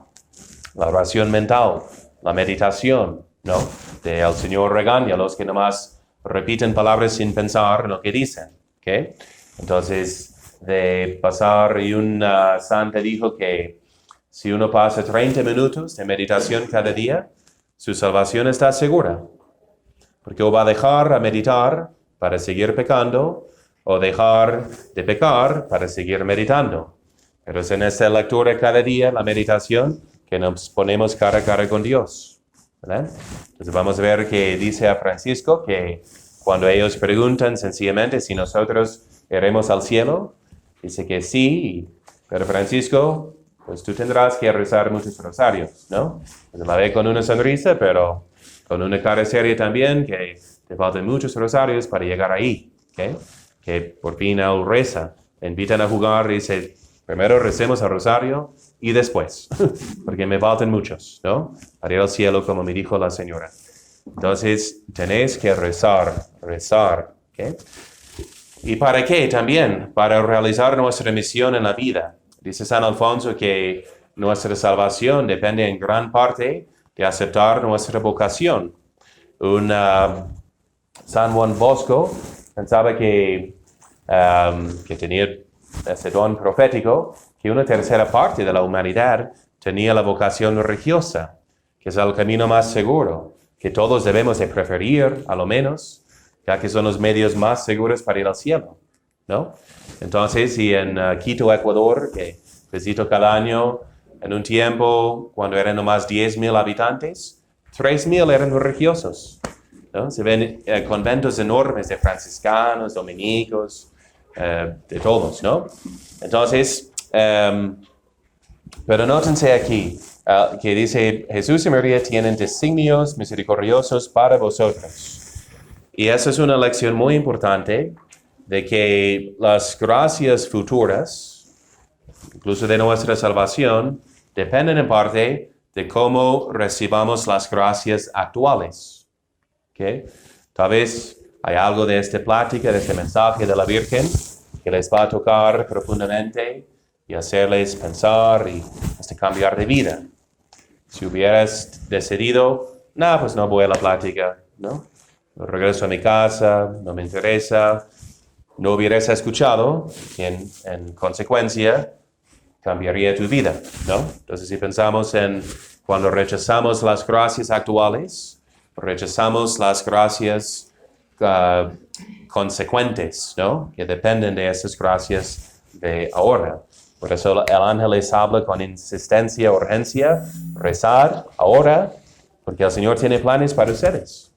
S1: La oración mental, la meditación, ¿no? El Señor regaña a los que nomás repiten palabras sin pensar en lo que dicen. ¿Okay? Entonces, de pasar, y una santa dijo que si uno pasa 30 minutos de meditación cada día, su salvación está segura. Porque o va a dejar a meditar para seguir pecando, o dejar de pecar para seguir meditando. Pero es en esta lectura cada día, la meditación, que nos ponemos cara a cara con Dios. ¿Verdad? Entonces vamos a ver que dice a Francisco que cuando ellos preguntan sencillamente si nosotros iremos al cielo, dice que sí, pero Francisco, pues tú tendrás que rezar muchos rosarios, ¿no? Pues la ve con una sonrisa, pero con una cara seria también, que te faltan muchos rosarios para llegar ahí, ¿okay? Que por fin él reza, le invitan a jugar y dice, primero recemos el rosario y después, porque me faltan muchos, ¿no? Para ir al cielo, como me dijo la señora. Entonces, tenéis que rezar, ¿ok? ¿Y para qué también? Para realizar nuestra misión en la vida. Dice San Alfonso que nuestra salvación depende en gran parte de aceptar nuestra vocación. San Juan Bosco pensaba que tenía ese don profético, que una tercera parte de la humanidad tenía la vocación religiosa, que es el camino más seguro, que todos debemos de preferir, a lo menos, ya que son los medios más seguros para ir al cielo, ¿no? Entonces, y en Quito, Ecuador, que visito cada año, en un tiempo, cuando eran nomás 10,000 habitantes, 3,000 eran religiosos, ¿no? Se ven conventos enormes de franciscanos, dominicos, de todos, ¿no? Entonces, pero nótense aquí, que dice, Jesús y María tienen designios misericordiosos para vosotros. Y esa es una lección muy importante de que las gracias futuras, incluso de nuestra salvación, dependen en parte de cómo recibamos las gracias actuales. ¿Okay? Tal vez hay algo de esta plática, de este mensaje de la Virgen, que les va a tocar profundamente y hacerles pensar y hasta cambiar de vida. Si hubieras decidido, pues no voy a la plática, ¿no? Regreso a mi casa, no me interesa, no hubieras escuchado, en consecuencia, cambiaría tu vida, ¿no? Entonces, si pensamos en cuando rechazamos las gracias actuales, rechazamos las gracias consecuentes, ¿no? Que dependen de esas gracias de ahora. Por eso el ángel les habla con insistencia, urgencia, rezar ahora, porque el Señor tiene planes para ustedes.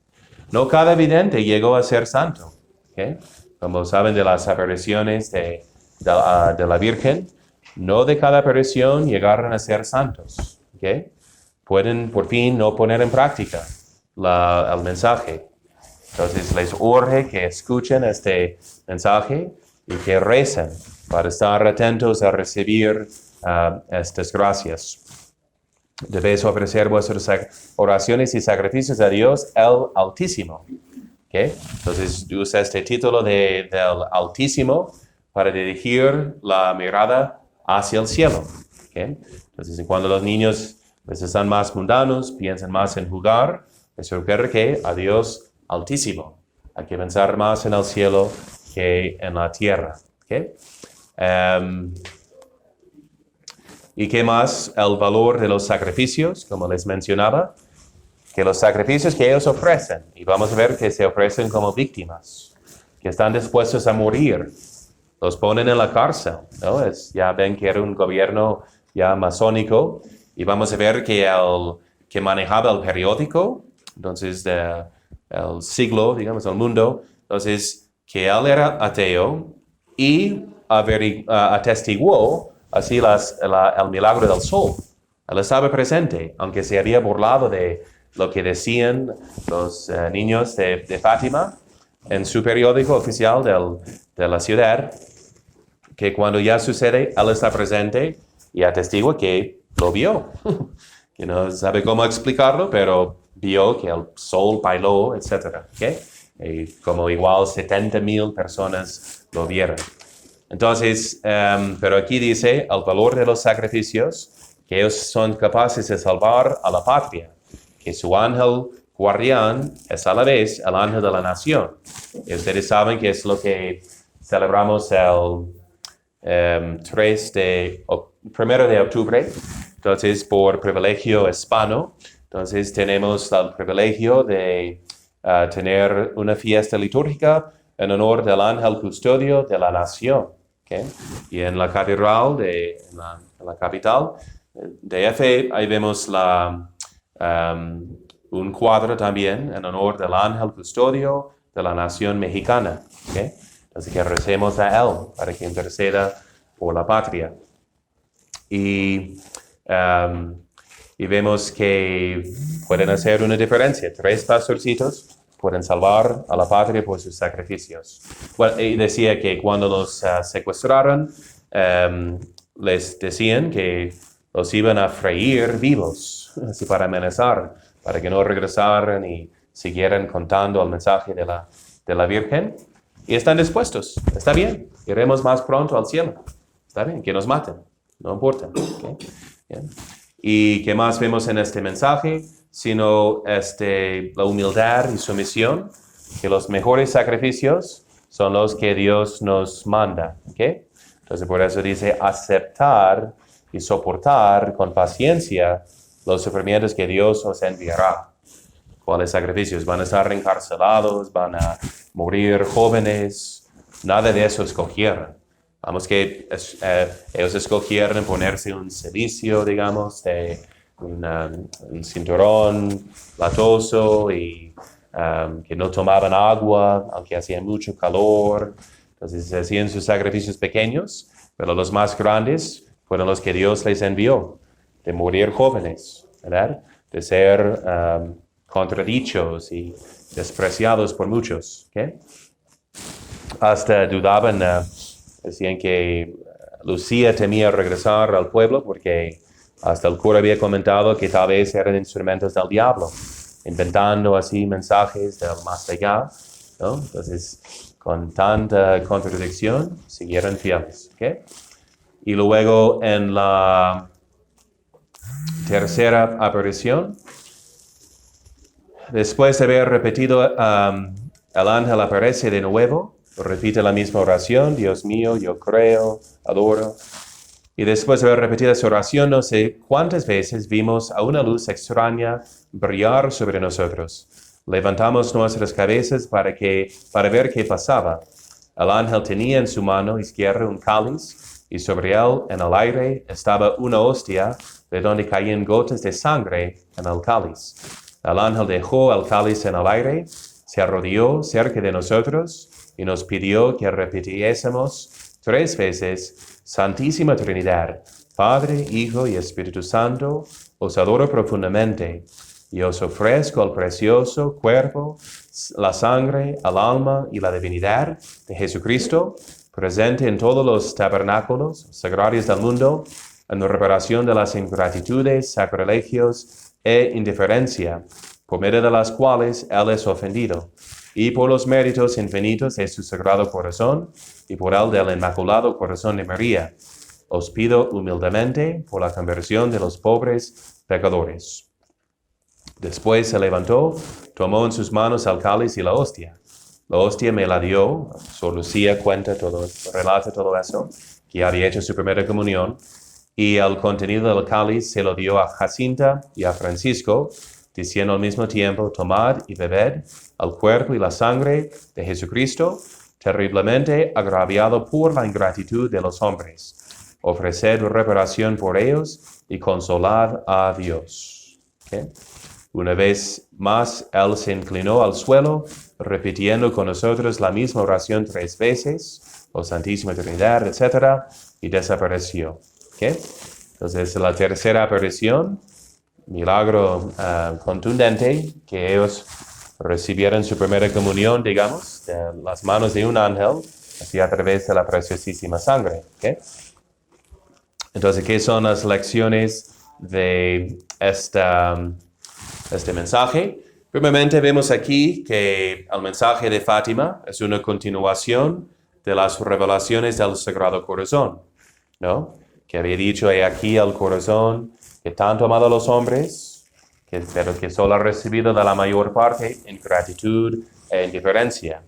S1: No cada vidente llegó a ser santo, ¿okay? Como saben de las apariciones de la Virgen, no de cada aparición llegaron a ser santos, ¿okay? Pueden por fin no poner en práctica el mensaje. Entonces les urge que escuchen este mensaje y que recen para estar atentos a recibir estas gracias. Debéis ofrecer vuestras oraciones y sacrificios a Dios, el Altísimo. ¿Okay? Entonces usa este título del Altísimo para dirigir la mirada hacia el cielo. ¿Okay? Entonces cuando los niños pues, están más mundanos, piensan más en jugar, eso requiere que a Dios Altísimo. Hay que pensar más en el cielo que en la tierra. ¿Okay? ¿Y qué más? El valor de los sacrificios, como les mencionaba, que los sacrificios que ellos ofrecen, y vamos a ver que se ofrecen como víctimas, que están dispuestos a morir, los ponen en la cárcel, ¿no? Ya ven que era un gobierno ya masónico, y vamos a ver que el que manejaba el periódico, entonces el siglo, digamos, el mundo, entonces que él era ateo y atestiguó así el milagro del sol. Él estaba presente, aunque se había burlado de lo que decían los niños de Fátima en su periódico oficial de la ciudad, que cuando ya sucede, él está presente y atestigua que lo vio. Que no sabe cómo explicarlo, pero vio que el sol bailó, etc. ¿Okay? Y como igual 70,000 personas lo vieron. Entonces, pero aquí dice el valor de los sacrificios, que ellos son capaces de salvar a la patria, que su ángel guardián es a la vez el ángel de la nación. Y ustedes saben que es lo que celebramos el 1 de octubre, entonces por privilegio hispano, entonces tenemos el privilegio de tener una fiesta litúrgica en honor del ángel custodio de la nación. ¿Okay? Y en la catedral, en la capital de F, ahí vemos un cuadro también en honor del ángel custodio de la nación mexicana. ¿Okay? Entonces que recemos a él para que interceda por la patria. Y vemos que pueden hacer una diferencia. 3 pastorcitos pueden salvar a la patria por sus sacrificios. Bueno, y decía que cuando los secuestraron, les decían que los iban a freír vivos, así para amenazar, para que no regresaran y siguieran contando el mensaje de la Virgen. Y están dispuestos. Está bien, iremos más pronto al cielo. Está bien, que nos maten, no importa. ¿Okay? Bien. ¿Y qué más vemos en este mensaje? Sino la humildad y sumisión, que los mejores sacrificios son los que Dios nos manda. ¿Okay? Entonces por eso dice aceptar y soportar con paciencia los sufrimientos que Dios os enviará. ¿Cuáles sacrificios? Van a estar encarcelados, van a morir jóvenes, nada de eso escogieron. Vamos que ellos escogieron ponerse un cilicio, digamos, de un cinturón latoso y que no tomaban agua, aunque hacía mucho calor. Entonces hacían sus sacrificios pequeños, pero los más grandes fueron los que Dios les envió, de morir jóvenes, ¿verdad? De ser contradichos y despreciados por muchos. ¿Okay? Hasta dudaban, decían que Lucía temía regresar al pueblo porque hasta el cura había comentado que tal vez eran instrumentos del diablo, inventando así mensajes del más allá, ¿no? Entonces, con tanta contradicción, siguieron fieles. ¿Okay? Y luego en la tercera aparición, después de haber repetido, el ángel aparece de nuevo, repite la misma oración: Dios mío, yo creo, adoro. Y después de haber repetido esa oración, no sé cuántas veces vimos a una luz extraña brillar sobre nosotros. Levantamos nuestras cabezas para ver qué pasaba. El ángel tenía en su mano izquierda un cáliz, y sobre él, en el aire, estaba una hostia, de donde caían gotas de sangre en el cáliz. El ángel dejó el cáliz en el aire, se arrodilló cerca de nosotros, y nos pidió que repitiésemos 3 veces: Santísima Trinidad, Padre, Hijo y Espíritu Santo, os adoro profundamente, y os ofrezco el precioso cuerpo, la sangre, el alma y la divinidad de Jesucristo, presente en todos los tabernáculos sagrarios del mundo, en la reparación de las ingratitudes, sacrilegios e indiferencia, por medio de las cuales Él es ofendido, y por los méritos infinitos de su Sagrado Corazón, y por el del Inmaculado Corazón de María, os pido humildemente por la conversión de los pobres pecadores. Después se levantó, tomó en sus manos el cáliz y la hostia. La hostia me la dio, Sor Lucía relata todo eso, que había hecho su primera comunión, y el contenido del cáliz se lo dio a Jacinta y a Francisco, diciendo al mismo tiempo: tomad y bebed el cuerpo y la sangre de Jesucristo, terriblemente agraviado por la ingratitud de los hombres. Ofreced reparación por ellos y consolad a Dios. ¿Okay? Una vez más, Él se inclinó al suelo, repitiendo con nosotros la misma oración 3 veces, o Santísima Trinidad, etc., y desapareció. ¿Okay? Entonces, la tercera aparición, milagro contundente, que ellos recibieron su primera comunión, digamos, de las manos de un ángel, así a través de la preciosísima sangre. ¿Okay? Entonces, ¿qué son las lecciones de este mensaje? Primeramente, vemos aquí que el mensaje de Fátima es una continuación de las revelaciones del Sagrado Corazón, ¿no? Que había dicho: he aquí el corazón que tanto ha amado a los hombres, pero que solo ha recibido de la mayor parte ingratitud e indiferencia,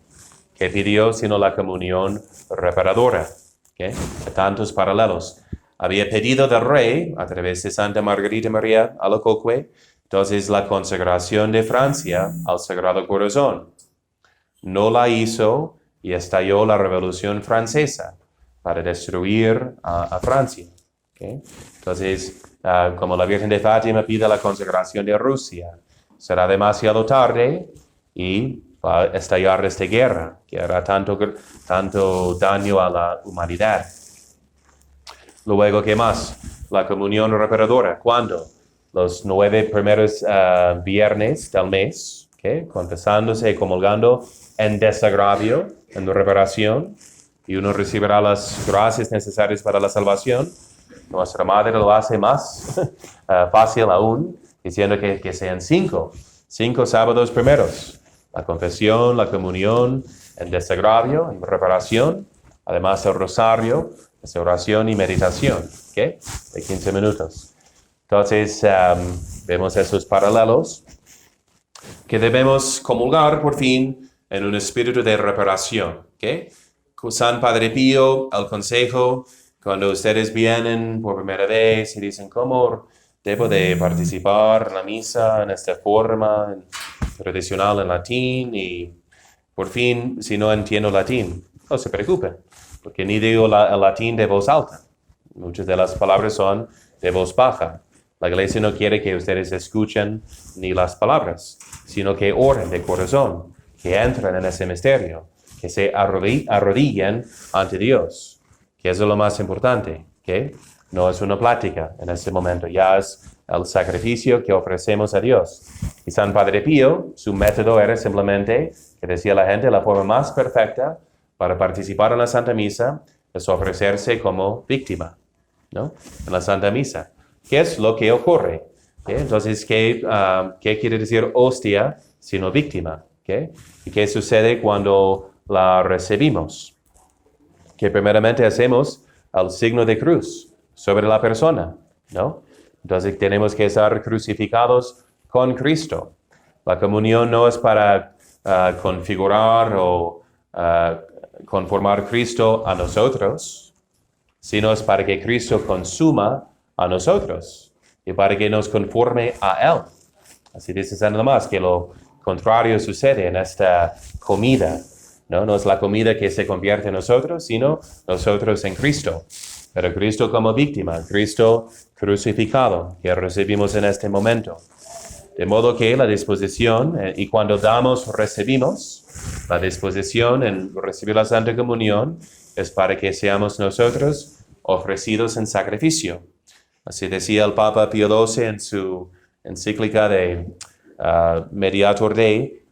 S1: que pidió sino la comunión reparadora, ¿okay? De tantos paralelos. Había pedido del rey, a través de Santa Margarita María Alacoque, entonces la consagración de Francia al Sagrado Corazón. No la hizo y estalló la Revolución Francesa para destruir a Francia. ¿Okay? Entonces, como la Virgen de Fátima pide la consagración de Rusia, será demasiado tarde y va a estallar esta guerra, que hará tanto daño a la humanidad. Luego, ¿qué más? La comunión reparadora. ¿Cuándo? Los 9 primeros viernes del mes, ¿okay? Confesándose y comulgando en desagravio, en reparación, y uno recibirá las gracias necesarias para la salvación. Nuestra Madre lo hace más fácil aún, diciendo que sean 5 sábados primeros. La confesión, la comunión, en desagravio, en reparación, además el rosario, esa oración y meditación, ¿okay? De 15 minutos. Entonces, vemos esos paralelos que debemos comulgar por fin en un espíritu de reparación. ¿Okay? San Padre Pío, el consejo, cuando ustedes vienen por primera vez y dicen: ¿cómo debo de participar en la misa en esta forma tradicional en latín? Y por fin, si no entiendo latín, no se preocupen, porque ni digo el latín de voz alta. Muchas de las palabras son de voz baja. La Iglesia no quiere que ustedes escuchen ni las palabras, sino que oren de corazón, que entren en ese misterio, que se arrodillen ante Dios, que eso es lo más importante, ¿okay? No es una plática en ese momento, ya es el sacrificio que ofrecemos a Dios. Y San Padre Pío, su método era simplemente, que decía la gente, la forma más perfecta para participar en la Santa Misa es ofrecerse como víctima, ¿no? En la Santa Misa. ¿Qué es lo que ocurre? ¿Okay? Entonces, ¿qué quiere decir hostia sino víctima? ¿Okay? ¿Y qué sucede cuando la recibimos? Que primeramente hacemos el signo de cruz sobre la persona, ¿no? Entonces, tenemos que estar crucificados con Cristo. La comunión no es para configurar o conformar Cristo a nosotros, sino es para que Cristo consuma a nosotros y para que nos conforme a Él. Así dice San Tomás, que lo contrario sucede en esta comida, ¿no? No es la comida que se convierte en nosotros, sino nosotros en Cristo. Pero Cristo como víctima, Cristo crucificado, que recibimos en este momento. De modo que la disposición, y cuando damos, recibimos, la disposición en recibir la Santa Comunión es para que seamos nosotros ofrecidos en sacrificio. Así decía el Papa Pío XII en su encíclica de Mediator Dei,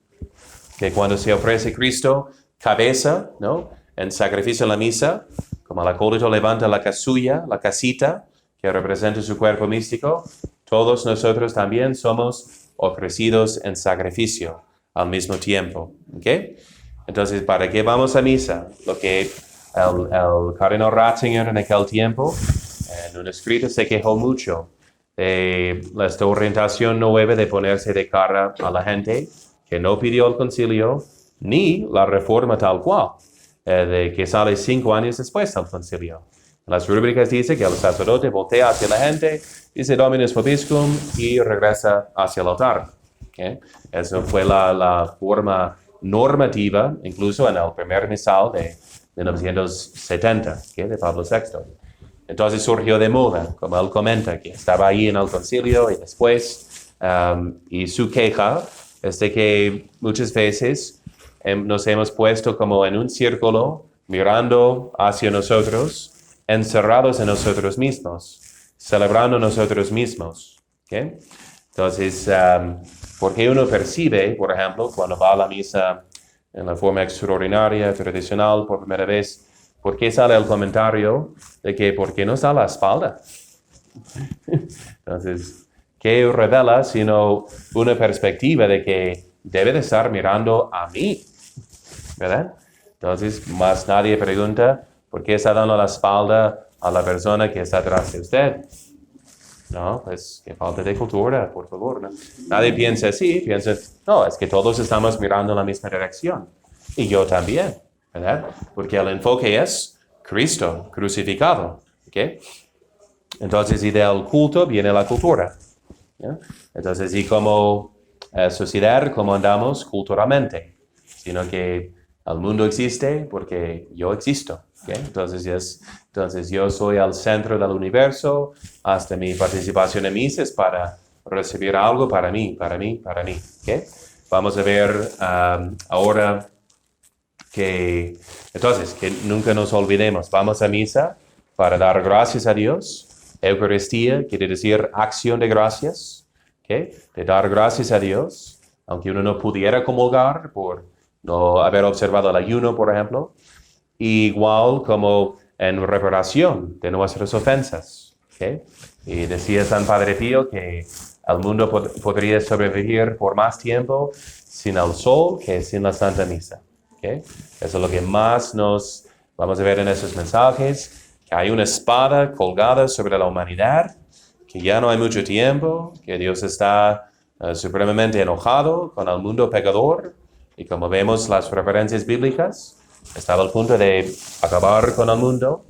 S1: que cuando se ofrece Cristo, cabeza, ¿no?, en sacrificio en la misa, como el acólito levanta la casulla, la casita, que representa su cuerpo místico, todos nosotros también somos ofrecidos en sacrificio al mismo tiempo. ¿Okay? Entonces, ¿para qué vamos a misa? Lo que el cardenal Ratzinger en aquel tiempo, en un escrito, se quejó mucho de esta orientación nueva de ponerse de cara a la gente, que no pidió el concilio, ni la reforma tal cual, de que sale 5 años después del concilio. En las rúbricas dice que el sacerdote voltea hacia la gente, dice Dominus Vobiscum y regresa hacia el altar. ¿Okay? Eso fue la forma normativa, incluso en el primer misal de 1970, ¿okay?, de Pablo VI. Entonces surgió de moda, como él comenta, que estaba ahí en el concilio y después, y su queja es de que muchas veces nos hemos puesto como en un círculo, mirando hacia nosotros, encerrados en nosotros mismos, celebrando nosotros mismos. ¿Okay? Entonces, porque uno percibe, por ejemplo, cuando va a la misa en la forma extraordinaria, tradicional, por primera vez, ¿por qué sale el comentario de que por qué nos da la espalda? Entonces, ¿qué revela sino una perspectiva de que debe de estar mirando a mí? ¿Verdad? Entonces, más nadie pregunta, ¿por qué está dando la espalda a la persona que está atrás de usted? No, pues qué falta de cultura, por favor, ¿no? Nadie piensa así, piensa, no, es que todos estamos mirando en la misma dirección. Y yo también, ¿verdad? Porque el enfoque es Cristo crucificado, ¿ok? Entonces, y del culto viene la cultura, ¿ya? Entonces, y como sociedad, ¿cómo andamos culturalmente? Sino que el mundo existe porque yo existo. ¿Okay? Entonces yo soy al centro del universo, hasta mi participación en misa es para recibir algo para mí. ¿Okay? Vamos a ver ahora que nunca nos olvidemos, vamos a misa para dar gracias a Dios. Eucaristía quiere decir acción de gracias, ¿okay?, de dar gracias a Dios, aunque uno no pudiera comulgar por no haber observado el ayuno, por ejemplo. Igual como en reparación de nuestras ofensas. ¿Okay? Y decía San Padre Pío que el mundo podría sobrevivir por más tiempo sin el sol que sin la Santa Misa. ¿Okay? Eso es lo que más nos vamos a ver en esos mensajes, que hay una espada colgada sobre la humanidad, que ya no hay mucho tiempo, que Dios está supremamente enojado con el mundo pecador, y como vemos las referencias bíblicas, estaba al punto de acabar con el mundo,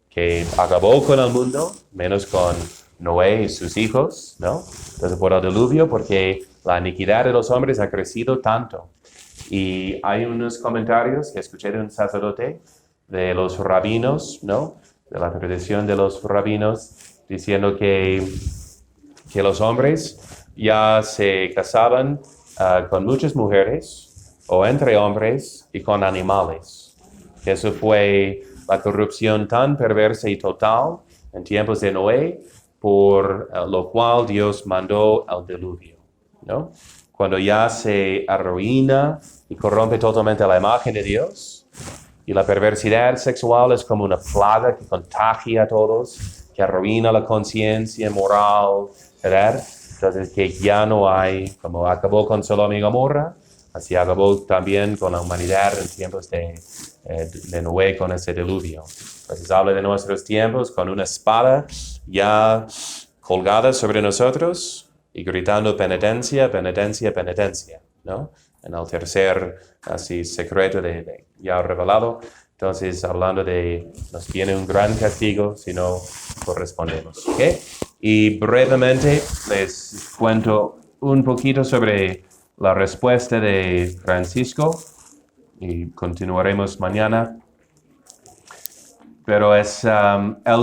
S1: que acabó con el mundo, menos con Noé y sus hijos, ¿no? Entonces por el diluvio, porque la iniquidad de los hombres ha crecido tanto. Y hay unos comentarios que escuché de un sacerdote, de los rabinos, ¿no?, de la tradición de los rabinos, diciendo que los hombres ya se casaban con muchas mujeres, o entre hombres y con animales. Eso fue la corrupción tan perversa y total en tiempos de Noé, por lo cual Dios mandó el diluvio, ¿no? Cuando ya se arruina y corrompe totalmente la imagen de Dios, y la perversidad sexual es como una plaga que contagia a todos, que arruina la conciencia moral, ¿verdad? Entonces que ya no hay, como acabó con Sodoma y Gomorra, así acabó también con la humanidad en tiempos de Noé con ese diluvio. Entonces habla de nuestros tiempos con una espada ya colgada sobre nosotros y gritando penitencia, penitencia, penitencia, ¿no? en el tercer así secreto de ya revelado. Entonces, hablando de nos viene un gran castigo si no correspondemos. ¿Okay? Y brevemente les cuento un poquito sobre la respuesta de Francisco y continuaremos mañana. Pero él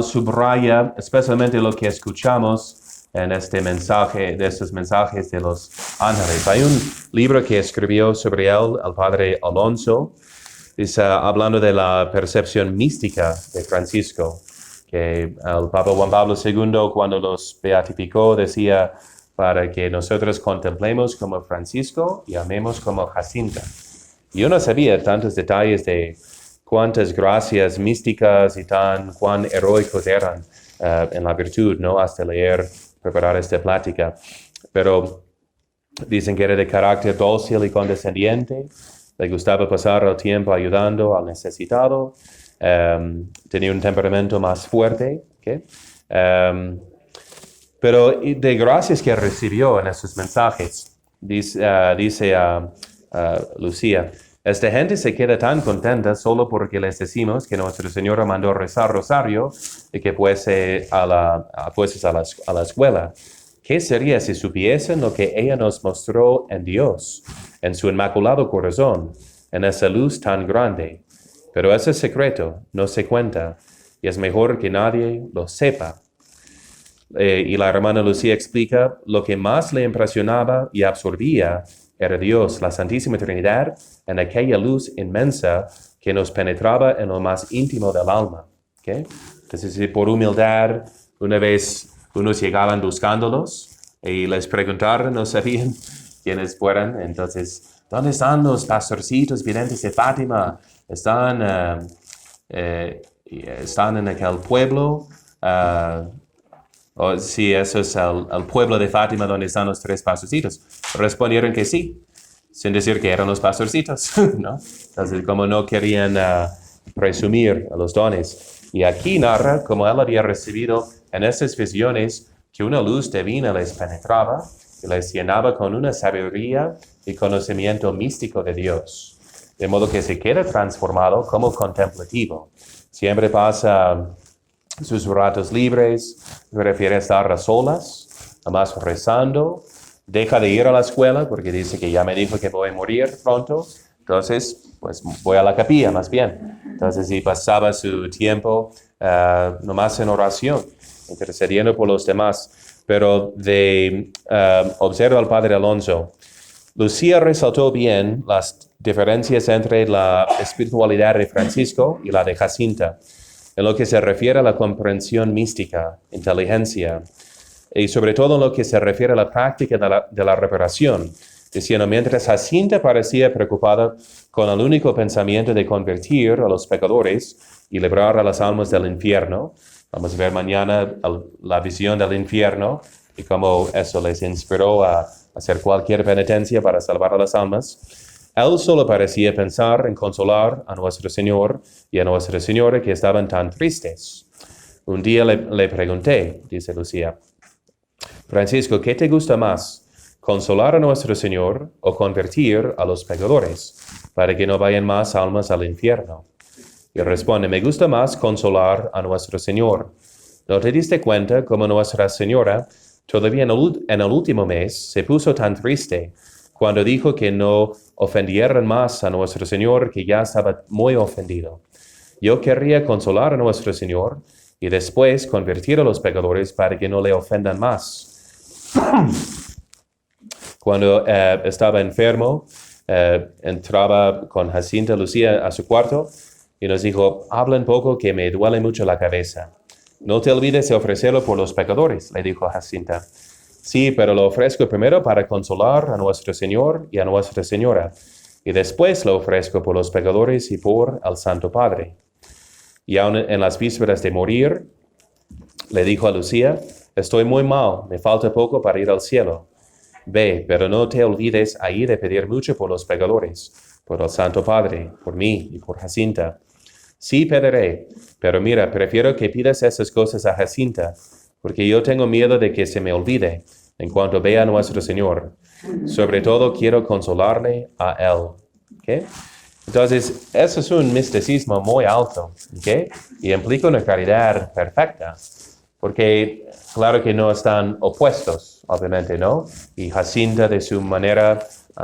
S1: subraya especialmente lo que escuchamos en este mensaje, de estos mensajes de los ángeles. Hay un libro que escribió sobre él el padre Alonso, hablando de la percepción mística de Francisco, que el Papa Juan Pablo II, cuando los beatificó, decía para que nosotros contemplemos como Francisco y amemos como Jacinta. Yo no sabía tantos detalles de cuántas gracias místicas y cuán heroicos eran en la virtud, ¿no? Hasta preparar esta plática. Pero dicen que era de carácter dócil y condescendiente, le gustaba pasar el tiempo ayudando al necesitado, tenía un temperamento más fuerte, ¿okay? Pero de gracias que recibió en esos mensajes, dice Lucía, esta gente se queda tan contenta solo porque les decimos que Nuestra Señora mandó rezar rosario y que fuese a la escuela. ¿Qué sería si supiesen lo que ella nos mostró en Dios, en su inmaculado corazón, en esa luz tan grande? Pero ese secreto no se cuenta y es mejor que nadie lo sepa. Y la hermana Lucía explica, lo que más le impresionaba y absorbía era Dios, la Santísima Trinidad, en aquella luz inmensa que nos penetraba en lo más íntimo del alma. ¿Okay? Entonces, por humildad, una vez unos llegaban buscándolos y les preguntaron, no sabían quiénes fueran. Entonces, ¿dónde están los pastorcitos videntes de Fátima? Están en aquel pueblo. Sí, eso es el pueblo de Fátima donde están los 3 pastorcitos. Respondieron que sí, sin decir que eran los pastorcitos, ¿no? Entonces, como no querían presumir a los dones. Y aquí narra cómo él había recibido en esas visiones que una luz divina les penetraba y les llenaba con una sabiduría y conocimiento místico de Dios. De modo que se queda transformado como contemplativo. Siempre pasa sus ratos libres, prefiere estar a solas, además rezando, deja de ir a la escuela porque dice que ya me dijo que voy a morir pronto, entonces pues voy a la capilla más bien. Entonces sí pasaba su tiempo nomás en oración, intercediendo por los demás. Pero observa al padre Alonso, Lucía resaltó bien las diferencias entre la espiritualidad de Francisco y la de Jacinta, en lo que se refiere a la comprensión mística, inteligencia, y sobre todo en lo que se refiere a la práctica de la reparación, diciendo, mientras Jacinta parecía preocupada con el único pensamiento de convertir a los pecadores y librar a las almas del infierno, vamos a ver mañana la visión del infierno y cómo eso les inspiró a hacer cualquier penitencia para salvar a las almas. Él solo parecía pensar en consolar a Nuestro Señor y a Nuestra Señora que estaban tan tristes. Un día le pregunté, dice Lucía, Francisco, ¿qué te gusta más? ¿Consolar a Nuestro Señor o convertir a los pecadores para que no vayan más almas al infierno? Y responde, me gusta más consolar a Nuestro Señor. ¿No te diste cuenta cómo Nuestra Señora, todavía en el último mes, se puso tan triste cuando dijo que no ofendieran más a Nuestro Señor, que ya estaba muy ofendido? Yo querría consolar a Nuestro Señor y después convertir a los pecadores para que no le ofendan más. Cuando estaba enfermo, entraba con Jacinta Lucía a su cuarto y nos dijo, habla un poco que me duele mucho la cabeza. No te olvides de ofrecerlo por los pecadores, le dijo Jacinta. Sí, pero lo ofrezco primero para consolar a Nuestro Señor y a Nuestra Señora, y después lo ofrezco por los pecadores y por el Santo Padre. Y aún en las vísperas de morir, le dijo a Lucía, estoy muy mal, me falta poco para ir al cielo. Ve, pero no te olvides ahí de pedir mucho por los pecadores, por el Santo Padre, por mí y por Jacinta. Sí pediré, pero mira, prefiero que pidas esas cosas a Jacinta, porque yo tengo miedo de que se me olvide, en cuanto vea a nuestro Señor. Sobre todo quiero consolarle a Él. ¿Okay? Entonces, eso es un misticismo muy alto, ¿okay? Y implica una caridad perfecta, porque claro que no están opuestos, obviamente, ¿no? Y Jacinta, de su manera,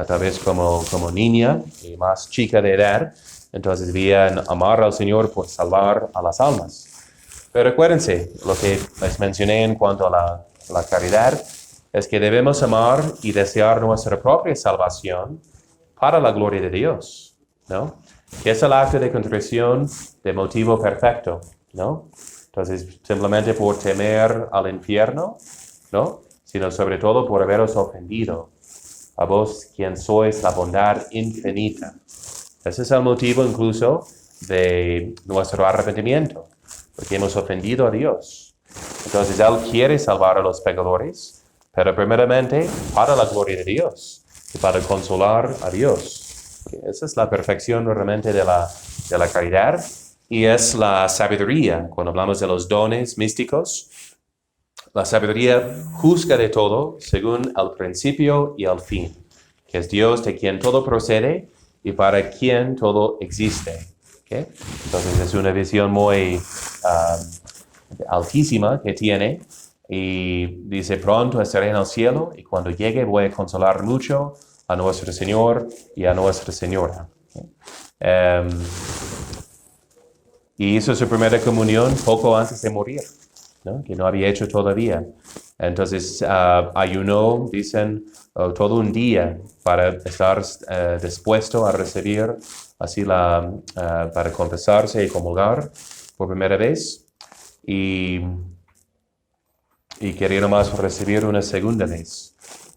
S1: tal vez como niña y más chica de edad, entonces debían amar al Señor por salvar a las almas. Pero recuérdense, lo que les mencioné en cuanto a la caridad, es que debemos amar y desear nuestra propia salvación para la gloria de Dios, ¿no? Que es el acto de contrición de motivo perfecto, ¿no? Entonces, simplemente por temer al infierno, ¿no? Sino sobre todo por haberos ofendido, a vos quien sois la bondad infinita. Ese es el motivo incluso de nuestro arrepentimiento, porque hemos ofendido a Dios. Entonces, Él quiere salvar a los pecadores, pero primeramente para la gloria de Dios y para consolar a Dios. Esa es la perfección realmente de la caridad y es la sabiduría. Cuando hablamos de los dones místicos, la sabiduría juzga de todo según el principio y el fin, que es Dios de quien todo procede y para quien todo existe. ¿Okay? Entonces es una visión muy altísima que tiene y dice, pronto estaré en el cielo y cuando llegue voy a consolar mucho a nuestro Señor y a Nuestra Señora. Y hizo su primera comunión poco antes de morir, ¿no? Que no había hecho todavía. Entonces ayunó, dicen, todo un día para estar dispuesto a recibir así para confesarse y comulgar por primera vez y quería nomás recibir una segunda vez.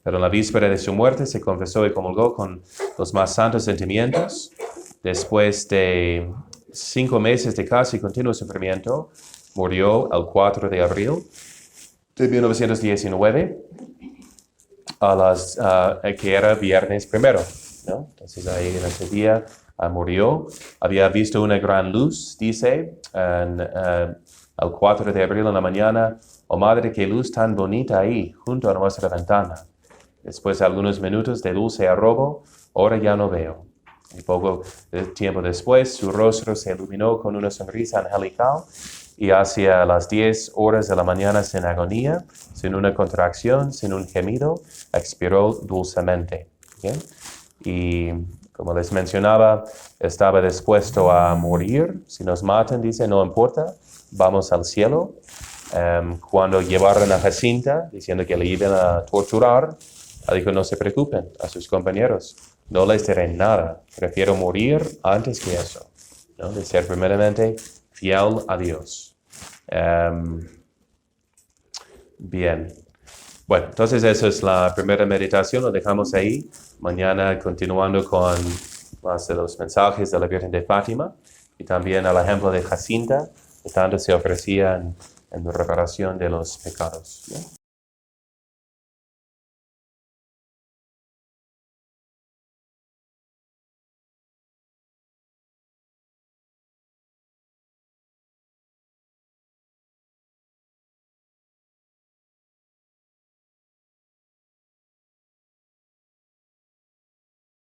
S1: Pero en la víspera de su muerte se confesó y comulgó con los más santos sentimientos. Después de 5 meses de casi continuo sufrimiento, murió el 4 de abril de 1919, que era viernes primero, ¿no? Entonces ahí en ese día murió. Había visto una gran luz, dice, el 4 de abril en la mañana. Oh madre, qué luz tan bonita ahí, junto a nuestra ventana. Después de algunos minutos de dulce arrobo, ahora ya no veo. Y poco tiempo después, su rostro se iluminó con una sonrisa angelical y hacia las 10 horas de la mañana, sin agonía, sin una contracción, sin un gemido, expiró dulcemente. ¿Okay? Y como les mencionaba, estaba dispuesto a morir. Si nos matan, dice, no importa, vamos al cielo. Cuando llevaron a Jacinta, diciendo que le iban a torturar, dijo, no se preocupen a sus compañeros, no les diré nada, prefiero morir antes que eso, ¿no? De ser primeramente fiel a Dios. Bien, bueno, entonces esa es la primera meditación, lo dejamos ahí. Mañana continuando con más de los mensajes de la Virgen de Fátima y también al ejemplo de Jacinta, que tanto se ofrecía en reparación de los pecados, ¿no?